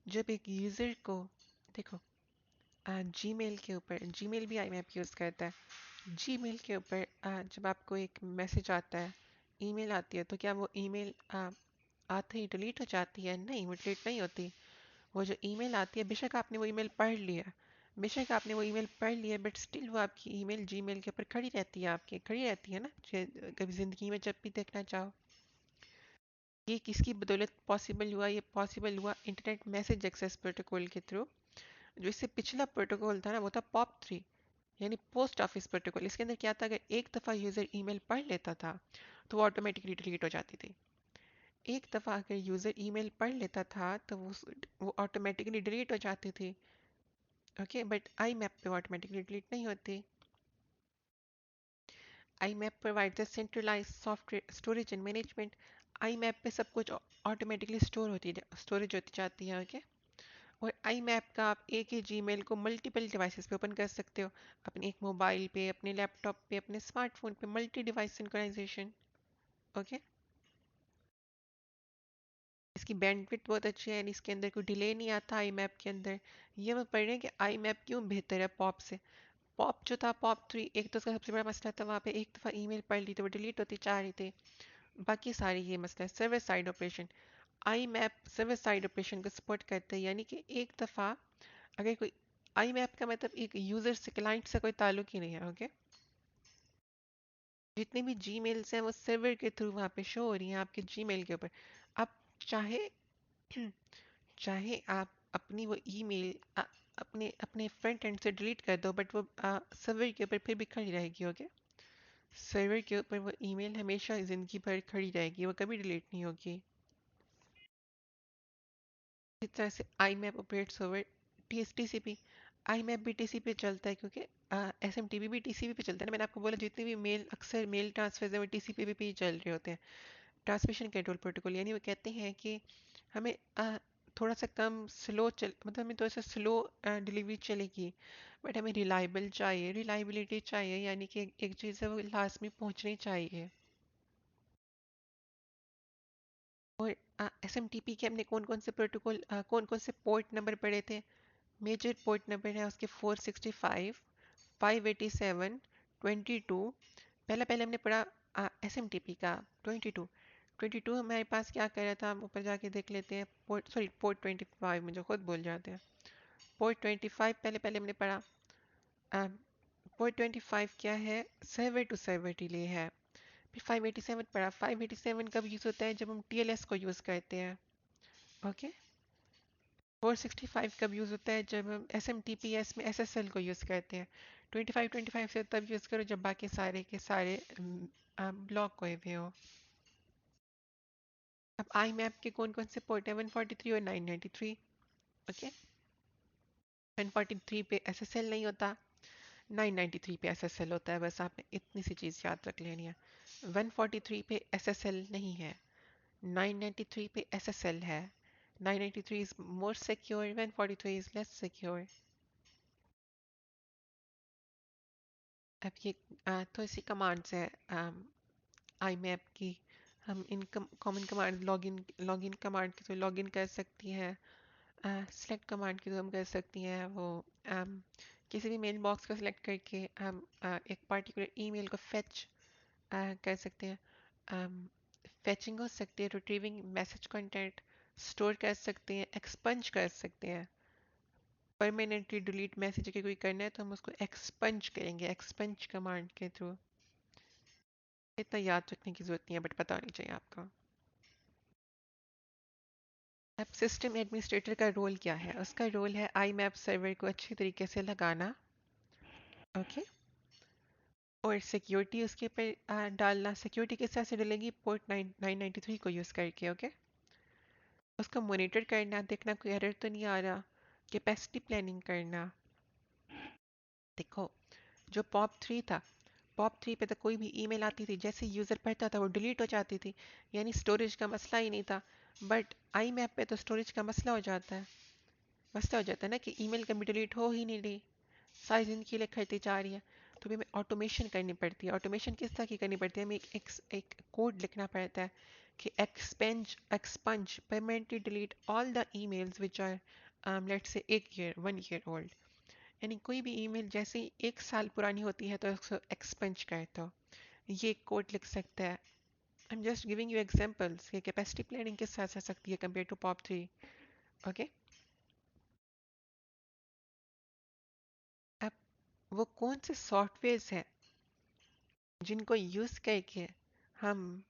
जब एक यूज़र को, देखो जीमेल के ऊपर, जीमेल भी IMAP यूज़ करता है। जीमेल के ऊपर जब आपको एक मैसेज आता है, ईमेल आती है, तो क्या वो ईमेल आते ही डिलीट हो जाती है? नहीं, वो डिलीट नहीं होती। वो जो ईमेल आती है, बेशक आपने वो ईमेल पढ़ लिया, बेशक आपने वो ईमेल पढ़ लिया, बट स्टिल वो आपकी ईमेल जीमेल के ऊपर खड़ी रहती है, आपके खड़ी रहती है ना, कभी ज़िंदगी में जब भी देखना चाहो। ये किसकी बदौलत पॉसिबल हुआ? ये पॉसिबल हुआ इंटरनेट मैसेज एक्सेस प्रोटोकॉल के थ्रू। जो इससे पिछला प्रोटोकॉल था ना, वो था POP3। यानी पोस्ट ऑफिस प्रोटोकॉल। इसके अंदर क्या था, अगर एक दफ़ा यूज़र ईमेल पढ़ लेता था तो वो ऑटोमेटिकली डिलीट हो जाती थी। एक दफ़ा अगर यूज़र ईमेल पढ़ लेता था तो वो ऑटोमेटिकली डिलीट हो जाती थी। ओके, बट आई मैप पे ऑटोमेटिकली डिलीट नहीं होती। IMAP provides a centralized software storage and management. IMAP पे सब कुछ ऑटोमेटिकली स्टोरेज होती जाती है। ओके, और IMAP का आप एक ही जीमेल को मल्टीपल डिवाइसेस पे ओपन कर सकते हो, अपने एक मोबाइल पे, अपने लैपटॉप पे, अपने स्मार्टफोन पे, मल्टी डिवाइस सिंक्रोनाइजेशन। ओके, इसकी बैंडविड्थ बहुत अच्छी है, इसके अंदर कोई डिले नहीं आता IMAP के अंदर। ये हम पढ़ रहे हैं कि IMAP क्यों बेहतर है पॉप से। पॉप जो था, पॉप 3, एक तो उसका सबसे बड़ा मसला था, वहाँ पे एक दफ़ा ईमेल पढ़ ली तो वो डिलीट होती चाह रही थी। बाकी सारी ये मसला है सर्वर साइड ऑपरेशन। आई मैप सर्वर साइड ऑपरेशन को सपोर्ट करते हैं, यानी कि एक दफ़ा अगर कोई, आई मैप का मतलब एक यूज़र से क्लाइंट से कोई ताल्लुक ही नहीं है। ओके, जितने भी जी मेल्स हैं वो सर्वर के थ्रू वहाँ पे शो हो रही हैं आपके जी मेल के ऊपर। आप चाहे चाहे आप अपनी वो ईमेल अपने अपने फ्रंट एंड से डिलीट कर दो, बट वो सर्वर के ऊपर फिर भी खड़ी रहेगी। ओके, सर्वर के ऊपर वो ईमेल हमेशा ज़िंदगी भर खड़ी रहेगी, वो कभी डिलीट नहीं होगी। इस तरह से आई मैप ऑपरेट्स ओवर टीसीपी। आई मैप भी टीसीपी पे चलता है, क्योंकि एसएमटीपी भी टीसीपी पे चलता है ना। मैंने आपको बोला जितने भी मेल, अक्सर मेल ट्रांसफर है वो टीसीपी पे ही चल रहे होते हैं। ट्रांसमिशन कंट्रोल प्रोटोकॉल, यानी वो कहते हैं कि हमें थोड़ा सा कम स्लो चल, मतलब हमें थोड़ा सा स्लो डिलीवरी चलेगी, बट हमें रिलायबल चाहिए, रिलायबिलिटी चाहिए, यानी कि एक चीज़ है वो लास्ट में पहुंचनी चाहिए। और एसएमटीपी के हमने कौन कौन से प्रोटोकॉल, कौन कौन से पोर्ट नंबर पढ़े थे। मेजर पोर्ट नंबर है उसके 465, 587, 22। पहले पहले हमने पढ़ा एस एम टी पी का 22। 22 हमारे पास क्या कर रहा था, हम ऊपर जाके देख लेते हैं। पोर्ट, सॉरी, पोर्ट 25, मुझे खुद भूल जाते हैं। पोर्ट 25 पहले पहले हमने पढ़ा। पोर्ट 25 क्या है, सर्वर टू सर्वर डिले है। फिर 587 पढ़ा। 587 कब यूज़ होता है, जब हम टीएलएस को यूज़ करते हैं। ओके, 465 कब यूज़ होता है, जब हम S M T P S में SSL को यूज़ करते हैं। 25 से तब यूज़ करो जब बाकी सारे के सारे ब्लॉक हुए हुए हो। अब आई मैप के कौन कौन से पोर्ट है, 143 और 993। ओके, 143 पे SSL नहीं होता, 993 पे SSL होता है, बस आपने इतनी सी चीज़ याद रख लेनी है। 143 पे SSL नहीं है, 993 पे SSL है। 993 is more secure, 143 is less secure। अब ये तो इसी कमांड्स है आई मैप की। हम in common command, login command के थ्रू लॉगिन कर सकती हैं। सेलेक्ट कमांड के थ्रू हम कर सकती हैं वो किसी भी मेल बॉक्स को सिलेक्ट करके हम एक पार्टिकुलर ईमेल को फेच कर सकते हैं। फेचिंग हो सकती है, रिट्रीविंग मैसेज कंटेंट, स्टोर कर सकते हैं, एक्सपंज कर सकते हैं। परमानेंटली डिलीट मैसेज अगर कोई करना है तो हम उसको एक्सपंज करेंगे, एक्सपंज कमांड के थ्रू। इतना याद रखने की जरूरत नहीं है, बट पता होनी चाहिए आपको। अब सिस्टम एडमिनिस्ट्रेटर का रोल क्या है, उसका रोल है आई मैप सर्वर को अच्छी तरीके से लगाना। ओके, और सिक्योरिटी उसके ऊपर डालना। सिक्योरिटी किस तरह से डलेगी, पोर्ट 993 को यूज़ करके। ओके, उसको मॉनिटर करना, देखना कोई एरर तो नहीं आ रहा। कैपेसिटी प्लानिंग करना। देखो, जो पॉप 3 था, पॉप 3 पे तो कोई भी ईमेल आती थी, जैसे यूज़र पढ़ता था वो डिलीट हो जाती थी, यानी स्टोरेज का मसला ही नहीं था। बट आई मैप पे तो स्टोरेज का मसला हो जाता है। मसला हो जाता है ना कि ईमेल कभी डिलीट हो ही नहीं रही, सारी ज़िंदगी के लिए खरीदी जा रही है। तो भी हमें ऑटोमेशन करनी पड़ती है। ऑटोमेशन किस तरह की करनी पड़ती है, हमें एक कोड लिखना पड़ता है कि expunge permanently delete all the emails which are lets से 1 ईयर ओल्ड। यानी कोई भी ईमेल जैसे ही 1 साल पुरानी होती है तो उसको एक्सपंज कर दो। ये कोड लिख सकता है। I am just giving you examples कि कैपेसिटी प्लानिंग किस तरह से सकती है कंपेयर टू पॉप 3। ओके, अब वो कौन से सॉफ्टवेयर्स हैं जिनको यूज़ करके हम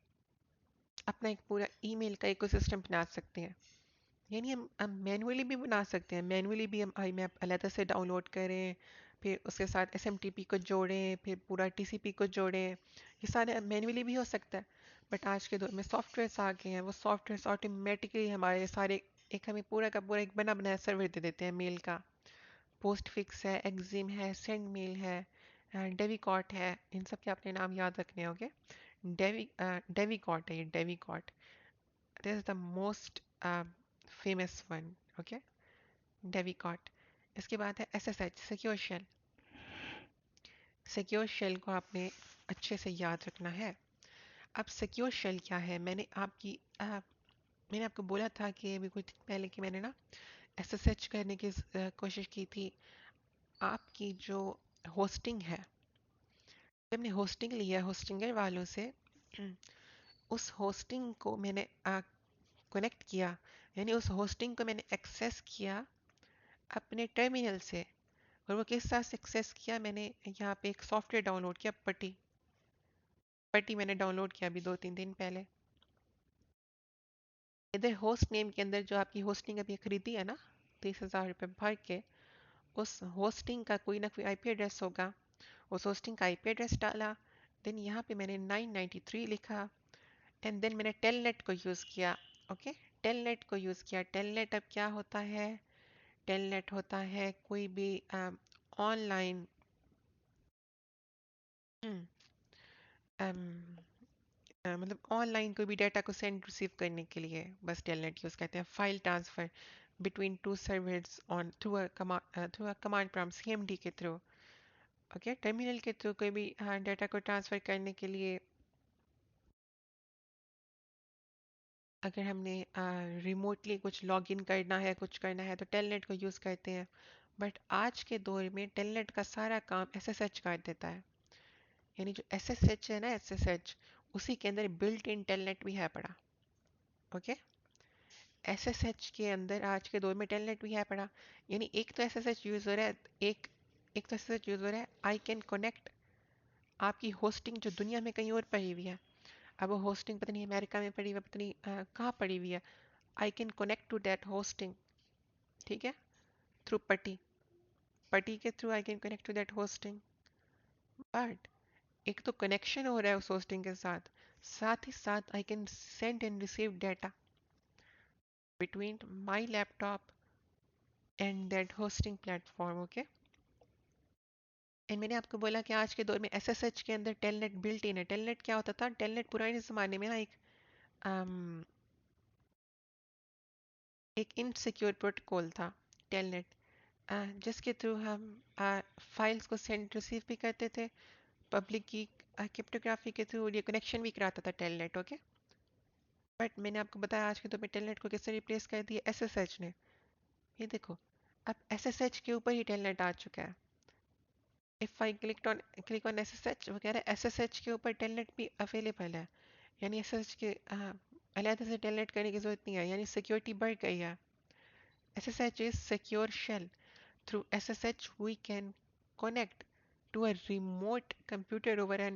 अपना एक पूरा ईमेल का इकोसिस्टम बना सकते हैं। यानी हम मैनुअली भी बना सकते हैं, मैनुअली भी हम आई मैप अलग से डाउनलोड करें, फिर उसके साथ SMTP को जोड़ें, फिर पूरा TCP को जोड़ें। ये सारे मैन्युअली भी हो सकता है, बट आज के दौर में सॉफ्टवेयर्स आ गए हैं। वो सॉफ्टवेयर्स ऑटोमेटिकली हमारे सारे एक हमें पूरा का पूरा एक बना बनाया सर्वर दे देते हैं मेल का। पोस्ट फिक्स है, एक्जिम है, सेंड मेल है, डेविकॉट है। इन सब के अपने नाम याद रखने होंगे। डेविकॉट है, ये Dovecot, this is the most famous one. Okay, Dovecot. इसके बाद है SSH, secure shell. Secure shell को आपने अच्छे से याद रखना है। अब सिक्योर शेल क्या है, मैंने आपको बोला था कि अभी कुछ दिन पहले कि मैंने ना SSH करने की कोशिश की थी। आपकी जो होस्टिंग है, जब मैंने होस्टिंग लिया होस्टिंगर वालों से, उस होस्टिंग को मैंने कनेक्ट किया, यानी उस होस्टिंग को मैंने एक्सेस किया अपने टर्मिनल से। और वो किस तरह से एक्सेस किया, मैंने यहाँ पे एक सॉफ्टवेयर डाउनलोड किया, पटी। पटी मैंने डाउनलोड किया अभी 2-3 दिन पहले। इधर होस्ट नेम के अंदर जो आपकी होस्टिंग अभी खरीदी है ना, 30,000 रुपये भर के, उस होस्टिंग का कोई ना कोई आईपी एड्रेस होगा। उस होस्टिंग का आईपी एड्रेस डाला, देन यहाँ पे मैंने 993 लिखा, एंड देन मैंने टेलनेट को यूज़ किया। ओके, टेलनेट को यूज़ किया। टेलनेट अब क्या होता है, टेलनेट होता है कोई भी ऑनलाइन मतलब ऑनलाइन कोई भी डाटा को सेंड रिसीव करने के लिए बस टेलनेट यूज़ करते हैं। File transfer between two servers on through a command prompt, CMD के थ्रू। ओके, टर्मिनल के थ्रू कोई भी डाटा को ट्रांसफ़र करने के लिए अगर हमने रिमोटली कुछ लॉगिन करना है, कुछ करना है, तो टेलनेट को यूज़ करते हैं। बट आज के दौर में टेलनेट का सारा काम SSH कर देता है। यानी जो SSH है ना, SSH, उसी के अंदर बिल्ट इन टेलनेट भी है पड़ा। ओके, SSH के अंदर आज के दौर में टेलनेट भी है पड़ा। यानी एक तो SSH यूज़ हो रहा है, एक एक तो SSH यूज़ हो रहा है, आई कैन कनेक्ट आपकी होस्टिंग जो दुनिया में कहीं और पड़ी हुई है। अब वो होस्टिंग पता नहीं अमेरिका में पड़ी हुई है, पता नहीं कहाँ पड़ी हुई है। I can connect to that hosting, ठीक है, थ्रू पटी। पटी के through I can connect to that hosting. But एक तो कनेक्शन हो रहा है उस होस्टिंग के साथ, साथ ही साथ I can send and receive data between my laptop and that hosting platform. Okay, and मैंने आपको बोला कि आज के दौर में SSH के अंदर टेलनेट बिल्ट इन है। टेलनेट क्या होता था, टेलनेट पुराने ज़माने में ना um, एक इनसिक्योर प्रोटोकॉल था टेलनेट, जिसके थ्रू हम फाइल्स को सेंड रिसीव भी करते थे, पब्लिक की क्रिप्टोग्राफी के थ्रू ये कनेक्शन भी कराता था टेलनेट। ओके, बट मैंने आपको बताया आज के दौर में टेलनेट को किससे रिप्लेस कर दिया, SSH ने। ये देखो, अब SSH के ऊपर ही टेलनेट आ चुका है। If I click on SSH, वो कह रहा है SSH के ऊपर टेलनेट भी अवेलेबल है। यानी SSH के अलग से टेलनेट करने की जरूरत नहीं है, यानी सिक्योरिटी बढ़ गई है। SSH is secure shell. Through SSH we can connect to a remote computer over a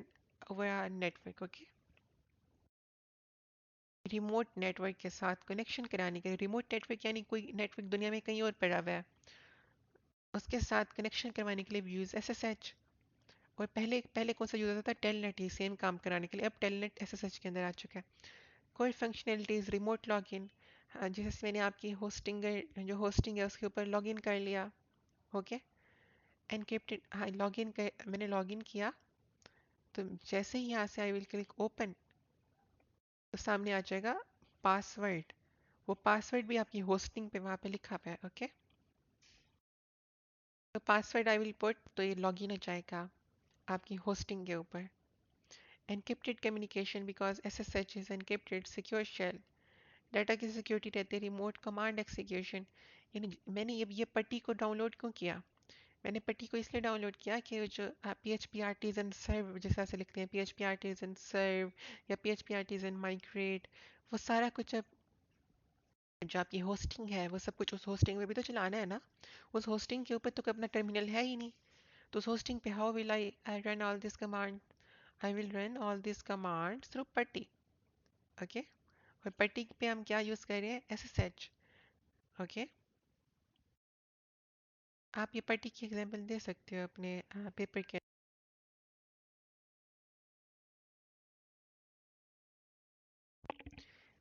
network. Okay, remote network के साथ कनेक्शन कराने के लिए, रिमोट नेटवर्क यानी कोई नेटवर्क दुनिया में कहीं और पड़ा हुआ है, उसके साथ कनेक्शन करवाने के लिए भी यूज़ SSH। और पहले पहले कौन सा यूज़ होता था, टेलनेट ही सेम काम कराने के लिए। अब टेलनेट SSH के अंदर आ चुका है। कोई फंक्शनलिटीज़, रिमोट लॉगिन, जैसे मैंने आपकी होस्टिंग जो होस्टिंग है उसके ऊपर लॉगिन कर लिया। ओके, एनक्रिप्टेड, हाँ लॉगिन कर, मैंने लॉगिन किया, तो जैसे ही यहाँ से आई विल क्लिक ओपन, तो सामने आ जाएगा पासवर्ड। वो पासवर्ड भी आपकी होस्टिंग पे वहाँ पे लिखा हुआ है। ओके, तो पासवर्ड आई विल पुट, तो ये लॉगिन हो जाएगा आपकी होस्टिंग के ऊपर। Encrypted communication because SSH is encrypted secure shell, data की सिक्योरिटी रहती है। रिमोट कमांड एक्सिक्यूशन, यानी मैंने ये पट्टी को डाउनलोड क्यों किया, मैंने पट्टी को इसलिए डाउनलोड किया कि जो PHP आर्टिजन सर्व जैसे ऐसे लिखते हैं, PHP आर्टिजन सर्व या PHP आर्टिजन माइग्रेट, वो सारा कुछ अब जो आपकी होस्टिंग है वो सब कुछ उस होस्टिंग में भी तो चलाना है ना। उस होस्टिंग के ऊपर तो कोई अपना टर्मिनल है ही नहीं, तो उस होस्टिंग पे how will I run all this command, I will run all this command through पट्टी। ओके, और पट्टी पे हम क्या यूज़ कर रहे हैं, SSH। ओके, आप ये पट्टी की एग्जांपल दे सकते हो अपने पेपर के।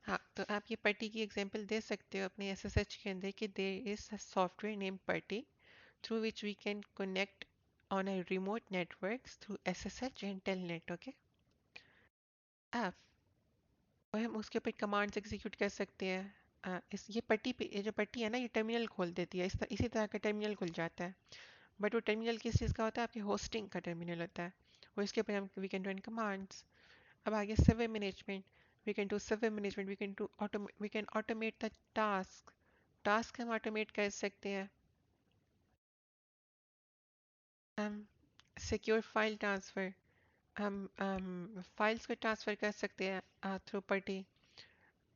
हाँ, तो आप ये पट्टी की एग्जांपल दे सकते हो अपने एसएसएच के अंदर कि there is a software name PuTTY through which we can connect on a remote networks through SSH and Telnet, okay? आप और हम उसके ऊपर कमांड्स एग्जीक्यूट कर सकते हैं। इस ये पट्टी पे ये जो पट्टी है ना ये टर्मिनल खोल देती है, इसी तरह का टर्मिनल खुल जाता है। बट वो टर्मिनल किस चीज़ का होता है? आपके होस्टिंग का टर्मिनल होता है। और इसके ऊपर हम वी कैन रन कमांड्स। अब आगे server management, we can do server management, we can automate the task. Task हम ऑटोमेट कर सकते हैं। हम सिक्योर फाइल ट्रांसफ़र, हम फाइल्स को ट्रांसफ़र कर सकते हैं थ्रू पटी।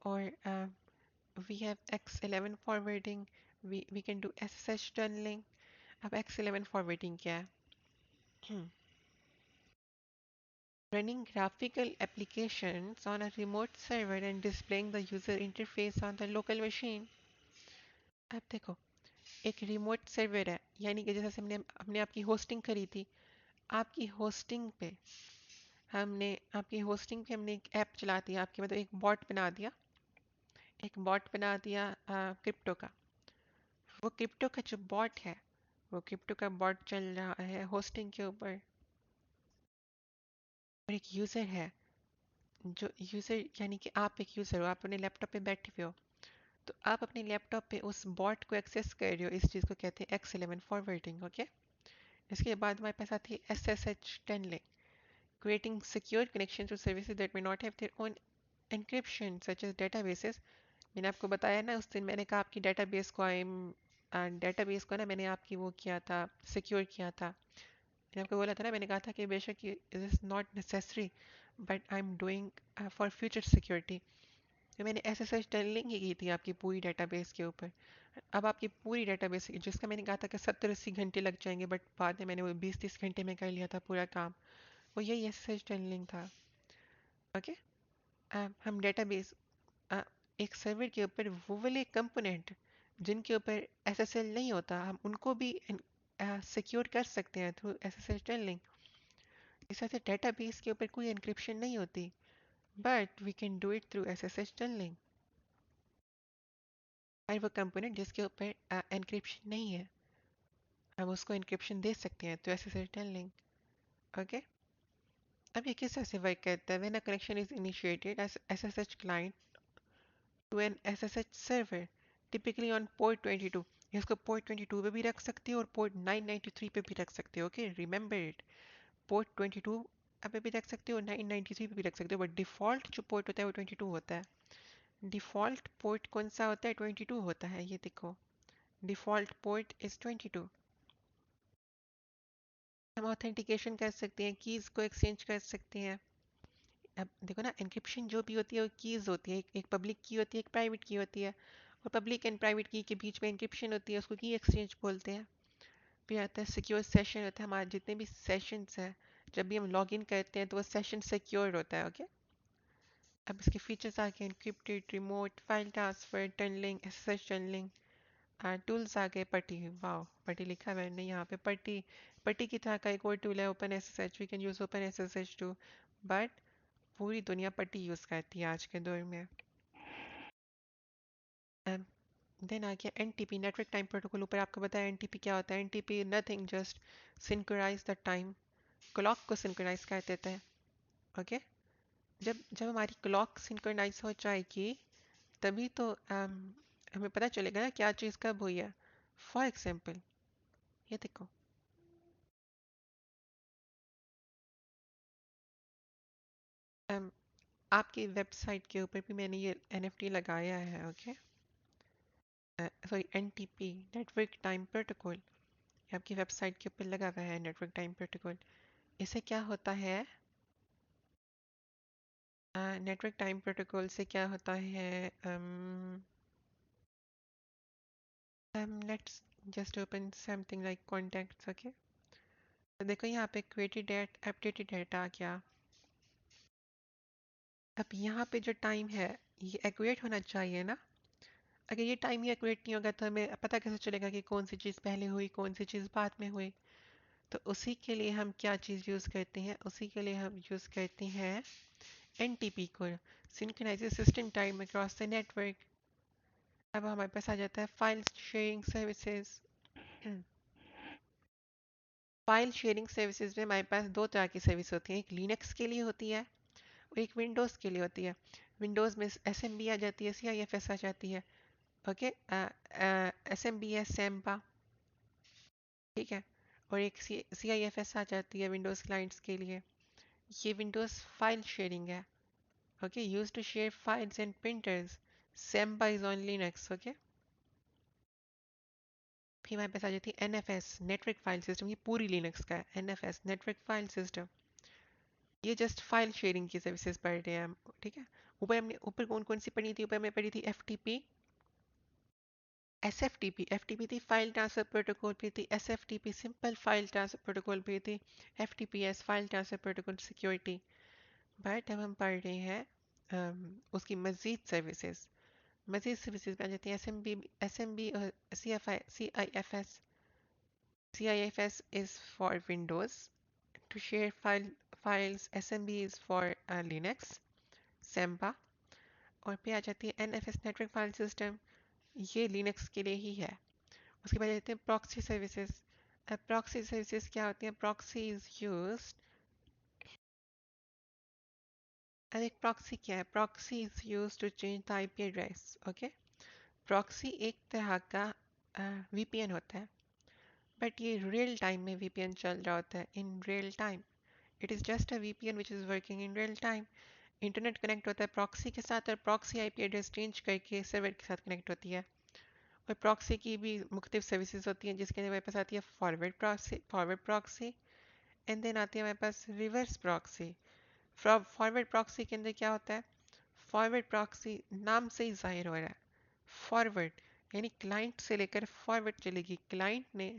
और we have X11 forwarding, we can do SSH tunneling. अब X11 फॉरवर्डिंग क्या है? Running graphical applications on a remote server and displaying the user interface on the local machine. अब देखो, एक रिमोट सर्वर है, यानी कि जैसे हमने हमने आपकी होस्टिंग करी थी। आपकी होस्टिंग पे हमने एक ऐप चला दिया, आपके मतलब एक बॉट बना दिया क्रिप्टो का। वो क्रिप्टो का जो बॉट है, वो क्रिप्टो का बॉट चल रहा है होस्टिंग के ऊपर। और एक यूज़र है, जो यूज़र यानी कि आप एक यूज़र हो, आप अपने लैपटॉप पे बैठे हुए हो। तो आप अपने लैपटॉप पे उस बॉट को एक्सेस कर रहे हो। इस चीज़ को कहते हैं X11 फॉरवर्डिंग, ओके? इसके बाद हमारे पास आती है SSH tunneling, creating secure connection to services that may not have their own encryption such as databases। मैंने आपको बताया ना, उस दिन मैंने कहा आपकी डेटाबेस को ना मैंने आपकी वो किया था, सिक्योर किया था। मैंने आपको बोला था ना, मैंने कहा था कि बेशक ये it is not necessary but I am doing for future security. तो मैंने SSH टनलिंग ही की थी आपकी पूरी डेटाबेस के ऊपर। अब आपकी पूरी डेटाबेस जिसका मैंने कहा था कि 70-80 घंटे लग जाएंगे, बट बाद में मैंने वो 20-30 घंटे में कर लिया था पूरा काम। वो यही SSH टनलिंग था, ओके? हम डेटाबेस, एक सर्वर के ऊपर वो वाले कंपोनेंट जिनके ऊपर SSL नहीं होता, हम उनको भी सिक्योर कर सकते हैं थ्रू SSH टनलिंग। इस तरह से डेटाबेस के ऊपर कोई एनक्रिप्शन नहीं होती, but we can do it through SSH tunneling. और वो कंपोनेंट जिसके ऊपर एनक्रिप्शन नहीं है, हम उसको एनक्रिप्शन दे सकते हैं तो SSH टनलिंग, ओके? अब ये किस तरह से वर्क करता है? When a connection is initiated as SSH client to an SSH server typically on port 22। इसको पोर्ट 22 पे भी रख सकते हो और पोर्ट 993 पे भी रख सकते हो, ओके? रिमेंबर इट, पोर्ट 22 पे भी रख सकते हो, 993 पे भी रख सकते हो, बट डिफ़ॉल्ट जो पोर्ट होता है वो 22 होता है। डिफ़ॉल्ट पोर्ट कौन सा होता है? 22 होता है, ये देखो, डिफ़ॉल्ट पोर्ट इज़ 22। हम ऑथेंटिकेशन कर सकते हैं, कीज़ को एक्सचेंज कर सकते हैं। अब देखो ना, एन्क्रिप्शन जो भी होती है वो कीज़ होती है, एक पब्लिक की होती है, एक प्राइवेट की होती है। और पब्लिक एंड प्राइवेट की के बीच में एन्क्रिप्शन होती है, उसको की एक्सचेंज बोलते हैं। फिर आता है सिक्योर सेशन, होता है हमारे जितने भी सेशंस हैं, जब भी हम लॉग इन करते हैं तो वो सेशन सिक्योर होता है, ओके? अब इसके फीचर्स आ गए, encrypted, remote, file transfer, tunnelling, SSH tunnelling, tools आ गए, पटी, वाओ, पटी लिखा है मैंने यहाँ पे। पटी, पटी की तरह का एक और टूल है open SSH, we can use open SSH too. But पूरी दुनिया पटी यूज करती है आज के दौर में। देन आ गया एनटीपी, नेटवर्क टाइम प्रोटोकॉल। ऊपर आपको बताया एनटीपी क्या होता है। NTP nothing, just synchronize the time, clock को सिंक्रोनाइज कर देता है, ओके? जब जब हमारी क्लॉक सिंक्रोनाइज हो जाएगी तभी तो हमें पता चलेगा ना क्या चीज़ कब हुई है। फॉर एग्जाम्पल, ये देखो, um, आपकी वेबसाइट के ऊपर भी मैंने ये एनएफटी लगाया है, okay? Sorry, NTP, network time protocol, आपकी वेबसाइट के ऊपर लगा हुआ है नेटवर्क टाइम प्रोटोकॉल। इससे क्या होता है? नेटवर्क टाइम प्रोटोकॉल से क्या होता है? Let's just open something like contacts, okay? तो देखो यहाँ पे क्रिएटेड डेट, अपडेटेड डेटा आ गया। अब यहाँ पे जो टाइम है ये एक्यूरेट होना चाहिए ना। अगर ये टाइम ही एक्यूरेट नहीं होगा तो हमें पता कैसे चलेगा कि कौन सी चीज़ पहले हुई कौन सी चीज़ बाद में हुई। तो उसी के लिए हम क्या चीज़ यूज़ करते हैं, उसी के लिए हम यूज़ करते हैं एनटीपी को, synchronize system time across the network. अब हमारे पास आ जाता है file sharing services. File sharing services में हमारे पास दो तरह की सर्विस होती हैं, एक लिनक्स के लिए होती है और एक विंडोज़ के लिए होती है। विंडोज़ में एस एम बी आ जाती है, सी आई एफ एस आ जाती है। ओके, एस एम बी है सैम्पा, ठीक है। और एक सी आई एफ एस आ जाती है विंडोज़ क्लाइंट्स के लिए। ये विंडोज़ फाइल शेयरिंग है। Okay, use to share files and printers. Samba is on Linux. Okay, फिर हमारे पास आ जाती है N F S, network file system. ये पूरी लिनक्स का है, N F S network file system. ये जस्ट फाइल शेयरिंग की सर्विसेज पढ़ रहे हैं हम, ठीक है। ऊपर कौन कौन सी पढ़ी थी, ऊपर में पढ़ी थी F T P, S F T P. F T P थी फाइल ट्रांसफर प्रोटोकॉल पे थी, S F T P simple file transfer protocol पे थी, F T P S file transfer protocol security. But अब हम पढ़ रहे हैं उसकी मजीद सर्विसेज। मजीद सर्विसेज में आ जाती है एस एम बी और C I F S. C I F S is for Windows to share files, S M B is for Linux Samba. और पे आ जाती है N F S network file system, ये लिनक्स के लिए ही है। उसके बाद जाते हैं प्रॉक्सी सर्विसेज। प्रॉक्सी सर्विसेज क्या होती है, प्रॉक्सी इज यूज्ड। अब एक प्रॉक्सी क्या है, proxy is used to change the IP address. Okay, proxy एक तरह का वीपीएन होता है, बट ये रियल टाइम में वीपीएन चल रहा होता है, in real time. It is just a VPN which is working in real time. Internet connect होता है प्रॉक्सी के साथ और प्रॉक्सी आईपी एड्रेस चेंज करके सर्वर के साथ कनेक्ट होती है। और प्रॉक्सी की भी मुख्तलिफ सर्विसेज होती हैं, जिसके अंदर हमारे पास आती है फॉरवर्ड प्रॉक्सी एंड देन आती है हमारे पास रिवर्स प्रॉक्सी। फॉरवर्ड प्रॉक्सी के अंदर क्या होता है, फॉरवर्ड प्रॉक्सी नाम से ही जाहिर हो रहा है, फॉरवर्ड यानी क्लाइंट से लेकर फॉरवर्ड चलेगी। क्लाइंट ने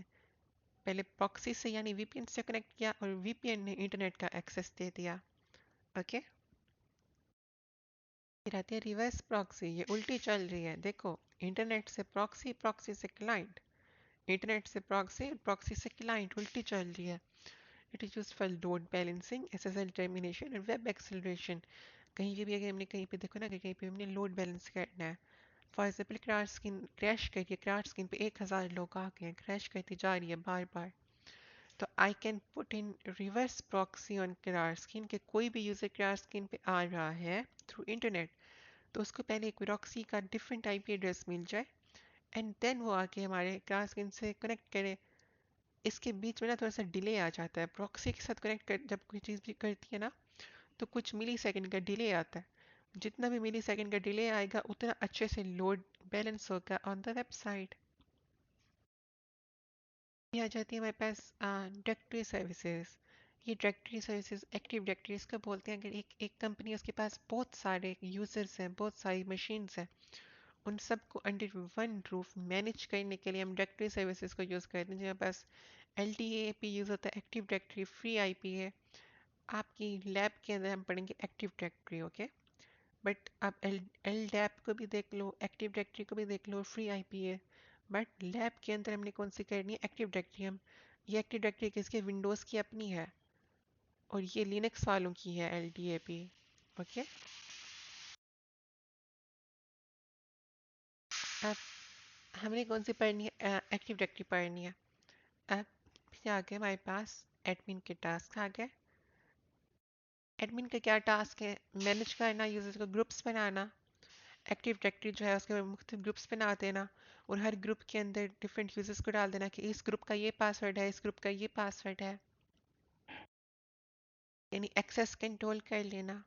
पहले प्रॉक्सी से यानी वीपीएन से कनेक्ट किया और वीपीएन ने इंटरनेट का एक्सेस दे दिया। ओके, फिर आती है रिवर्स प्रॉक्सी, ये उल्टी चल रही है। देखो, इंटरनेट से प्रॉक्सी, प्रॉक्सी से क्लाइंट, इंटरनेट से प्रॉक्सी, प्रॉक्सी से क्लाइंट, उल्टी चल रही है। It is used for load balancing, SSL termination और वेब एक्सेलरेशन। कहीं भी अगर हमने कहीं पे देखो ना कि कहीं पे हमने लोड बैलेंस करना है, for example crash screen crash कर रही है, क्रैश स्क्रीन पे 1000 लोग आ गए हैं, क्रैश करती जा रही है बार बार, तो I can put in reverse proxy on crash screen के कोई भी यूजर क्रैश स्क्रीन पे आ रहा है थ्रू इंटरनेट, तो उसको पहले एक प्रॉक्सी का डिफरेंट आईपी एड्रेस मिल जाए एंड देन वो आके हमारे क्रैश स्क्रीन से कनेक्ट करे। इसके बीच में ना थोड़ा सा डिले आ जाता है, प्रॉक्सी के साथ कनेक्ट कर जब कोई चीज़ भी करती है ना, तो कुछ मिली सेकेंड का डिले आता है। जितना भी मिली सेकेंड का डिले आएगा उतना अच्छे से लोड बैलेंस होगा ऑन द वेबसाइट। ये आ जाती है हमारे पास डायरेक्टरी सर्विसेज। ये डायरेक्टरी सर्विसेज एक्टिव डायरेक्टरी इसको बोलते हैं। अगर एक कंपनी उसके पास बहुत सारे यूजर्स हैं, बहुत सारी मशीन्स हैं, उन सबको अंडर वन रूफ मैनेज करने के लिए हम डायरेक्टरी सर्विसेज को यूज़ करते हैं। जहाँ पास L T A P use होता है, एक्टिव डायरेक्टरी फ्री आई पी है। आपकी लैब के अंदर हम पढ़ेंगे एक्टिव डायरेक्टरी। ओके, बट आप एल डैप को भी देख लो, एक्टिव डायरेक्टरी को भी देख लो, फ्री आईपी है। बट लैब के अंदर हमने कौन सी करनी है, एक्टिव डायरेक्टरी। हम ये एक्टिव डायरेक्टरी किसके, विंडोज़ की अपनी है और ये लिनक्स वालों की है, L D A P. Okay, अब हमने कौन सी पढ़नी है, एक्टिव डायरेक्टरी पढ़नी है। अब फिर आ गए हमारे पास एडमिन के टास्क आ गए। एडमिन का क्या टास्क है, मैनेज करना, यूजर्स को ग्रुप्स बनाना। एक्टिव डायरेक्टरी जो है उसके मुख्तलिफ ग्रुप्स बना देना और हर ग्रुप के अंदर डिफरेंट यूजर्स को डाल देना कि इस ग्रुप का ये पासवर्ड है, इस ग्रुप का ये पासवर्ड है, यानी एक्सेस कंट्रोल कर लेना।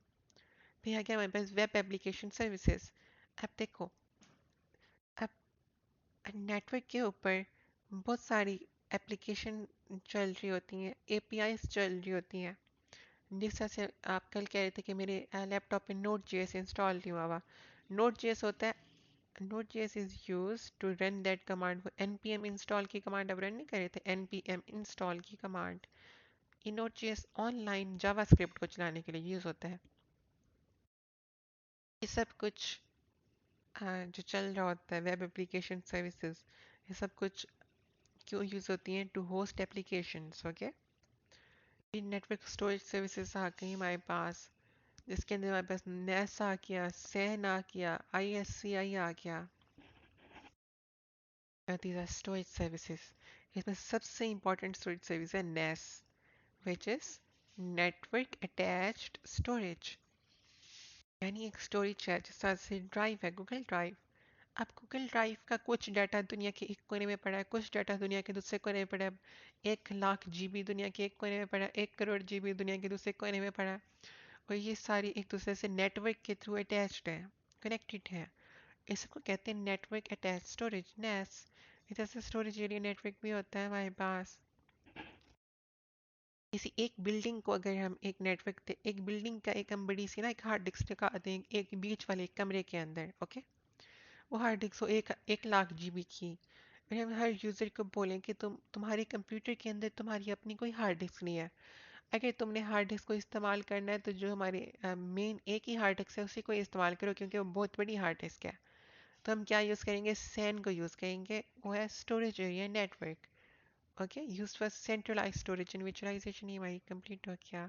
फिर आ गया हमारे पास वेब एप्लीकेशन सर्विसेज। अब देखो, अब नेटवर्क के ऊपर बहुत सारी एप्लीकेशन चल रही होती हैं, एपीआईज चल रही होती हैं। जिस तरह से आप कल कह रहे थे कि मेरे लैपटॉप पे नोट जेएस इंस्टॉल नहीं हुआ हुआ। नोट जेएस होता है, Node.js is used to run that command। वो npm install की कमांड अब रन नहीं कर रहे थे, npm install की कमांड, ये Node.js ऑनलाइन जावास्क्रिप्ट को चलाने के लिए यूज होता है। ये सब कुछ जो चल रहा होता है, वेब एप्लीकेशन सर्विसेज, ये सब कुछ क्यों यूज़ होती हैं? To host applications, okay. ये नेटवर्क स्टोरेज सर्विसेज आ गई हमारे पास, जिसके अंदर हमारे पास नेस आ गया, सैन आ गया, ISCI आ गया। These are storage services. इसमें सबसे important storage service है NAS, which is Network Attached Storage। यानी एक स्टोरेज है जिस तरह से ड्राइव है, गूगल ड्राइव। अब गूगल ड्राइव का कुछ डाटा दुनिया के एक कोने में पड़ा है, कुछ डाटा दुनिया के दूसरे कोने में पड़ा है। 1 लाख GB दुनिया के एक कोने में पड़ा है, 1 करोड़ GB दुनिया के दूसरे कोने में पड़ा है। और ये सारी एक दूसरे से नेटवर्क के थ्रू अटैच्ड है, कनेक्टेड है। इसको कहते हैं नेटवर्क अटैच स्टोरेज, नेस। इधर से स्टोरेज एरिया नेटवर्क भी होता है हमारे पास। किसी एक बिल्डिंग को अगर हम एक नेटवर्क दे, एक बिल्डिंग का एक हम बड़ी सी ना एक हार्ड डिस्क लगा दें एक बीच वाले कमरे के अंदर, ओके। वो हार्ड डिस्क हो 1 लाख GB की। और हम हर यूज़र को बोलें कि तुम्हारे कंप्यूटर के अंदर तुम्हारी अपनी कोई हार्ड डिस्क नहीं है। अगर तुमने हार्ड डिस्क को इस्तेमाल करना है तो जो हमारे मेन एक ही हार्ड डिस्क है उसी को इस्तेमाल करो, क्योंकि वो बहुत बड़ी हार्ड डिस्क है। तो हम क्या यूज़ करेंगे? सैन को यूज़ करेंगे, वो है storage area network, okay. Use for centralise storage and visualisation. ही हमारी कंप्लीट हो गया।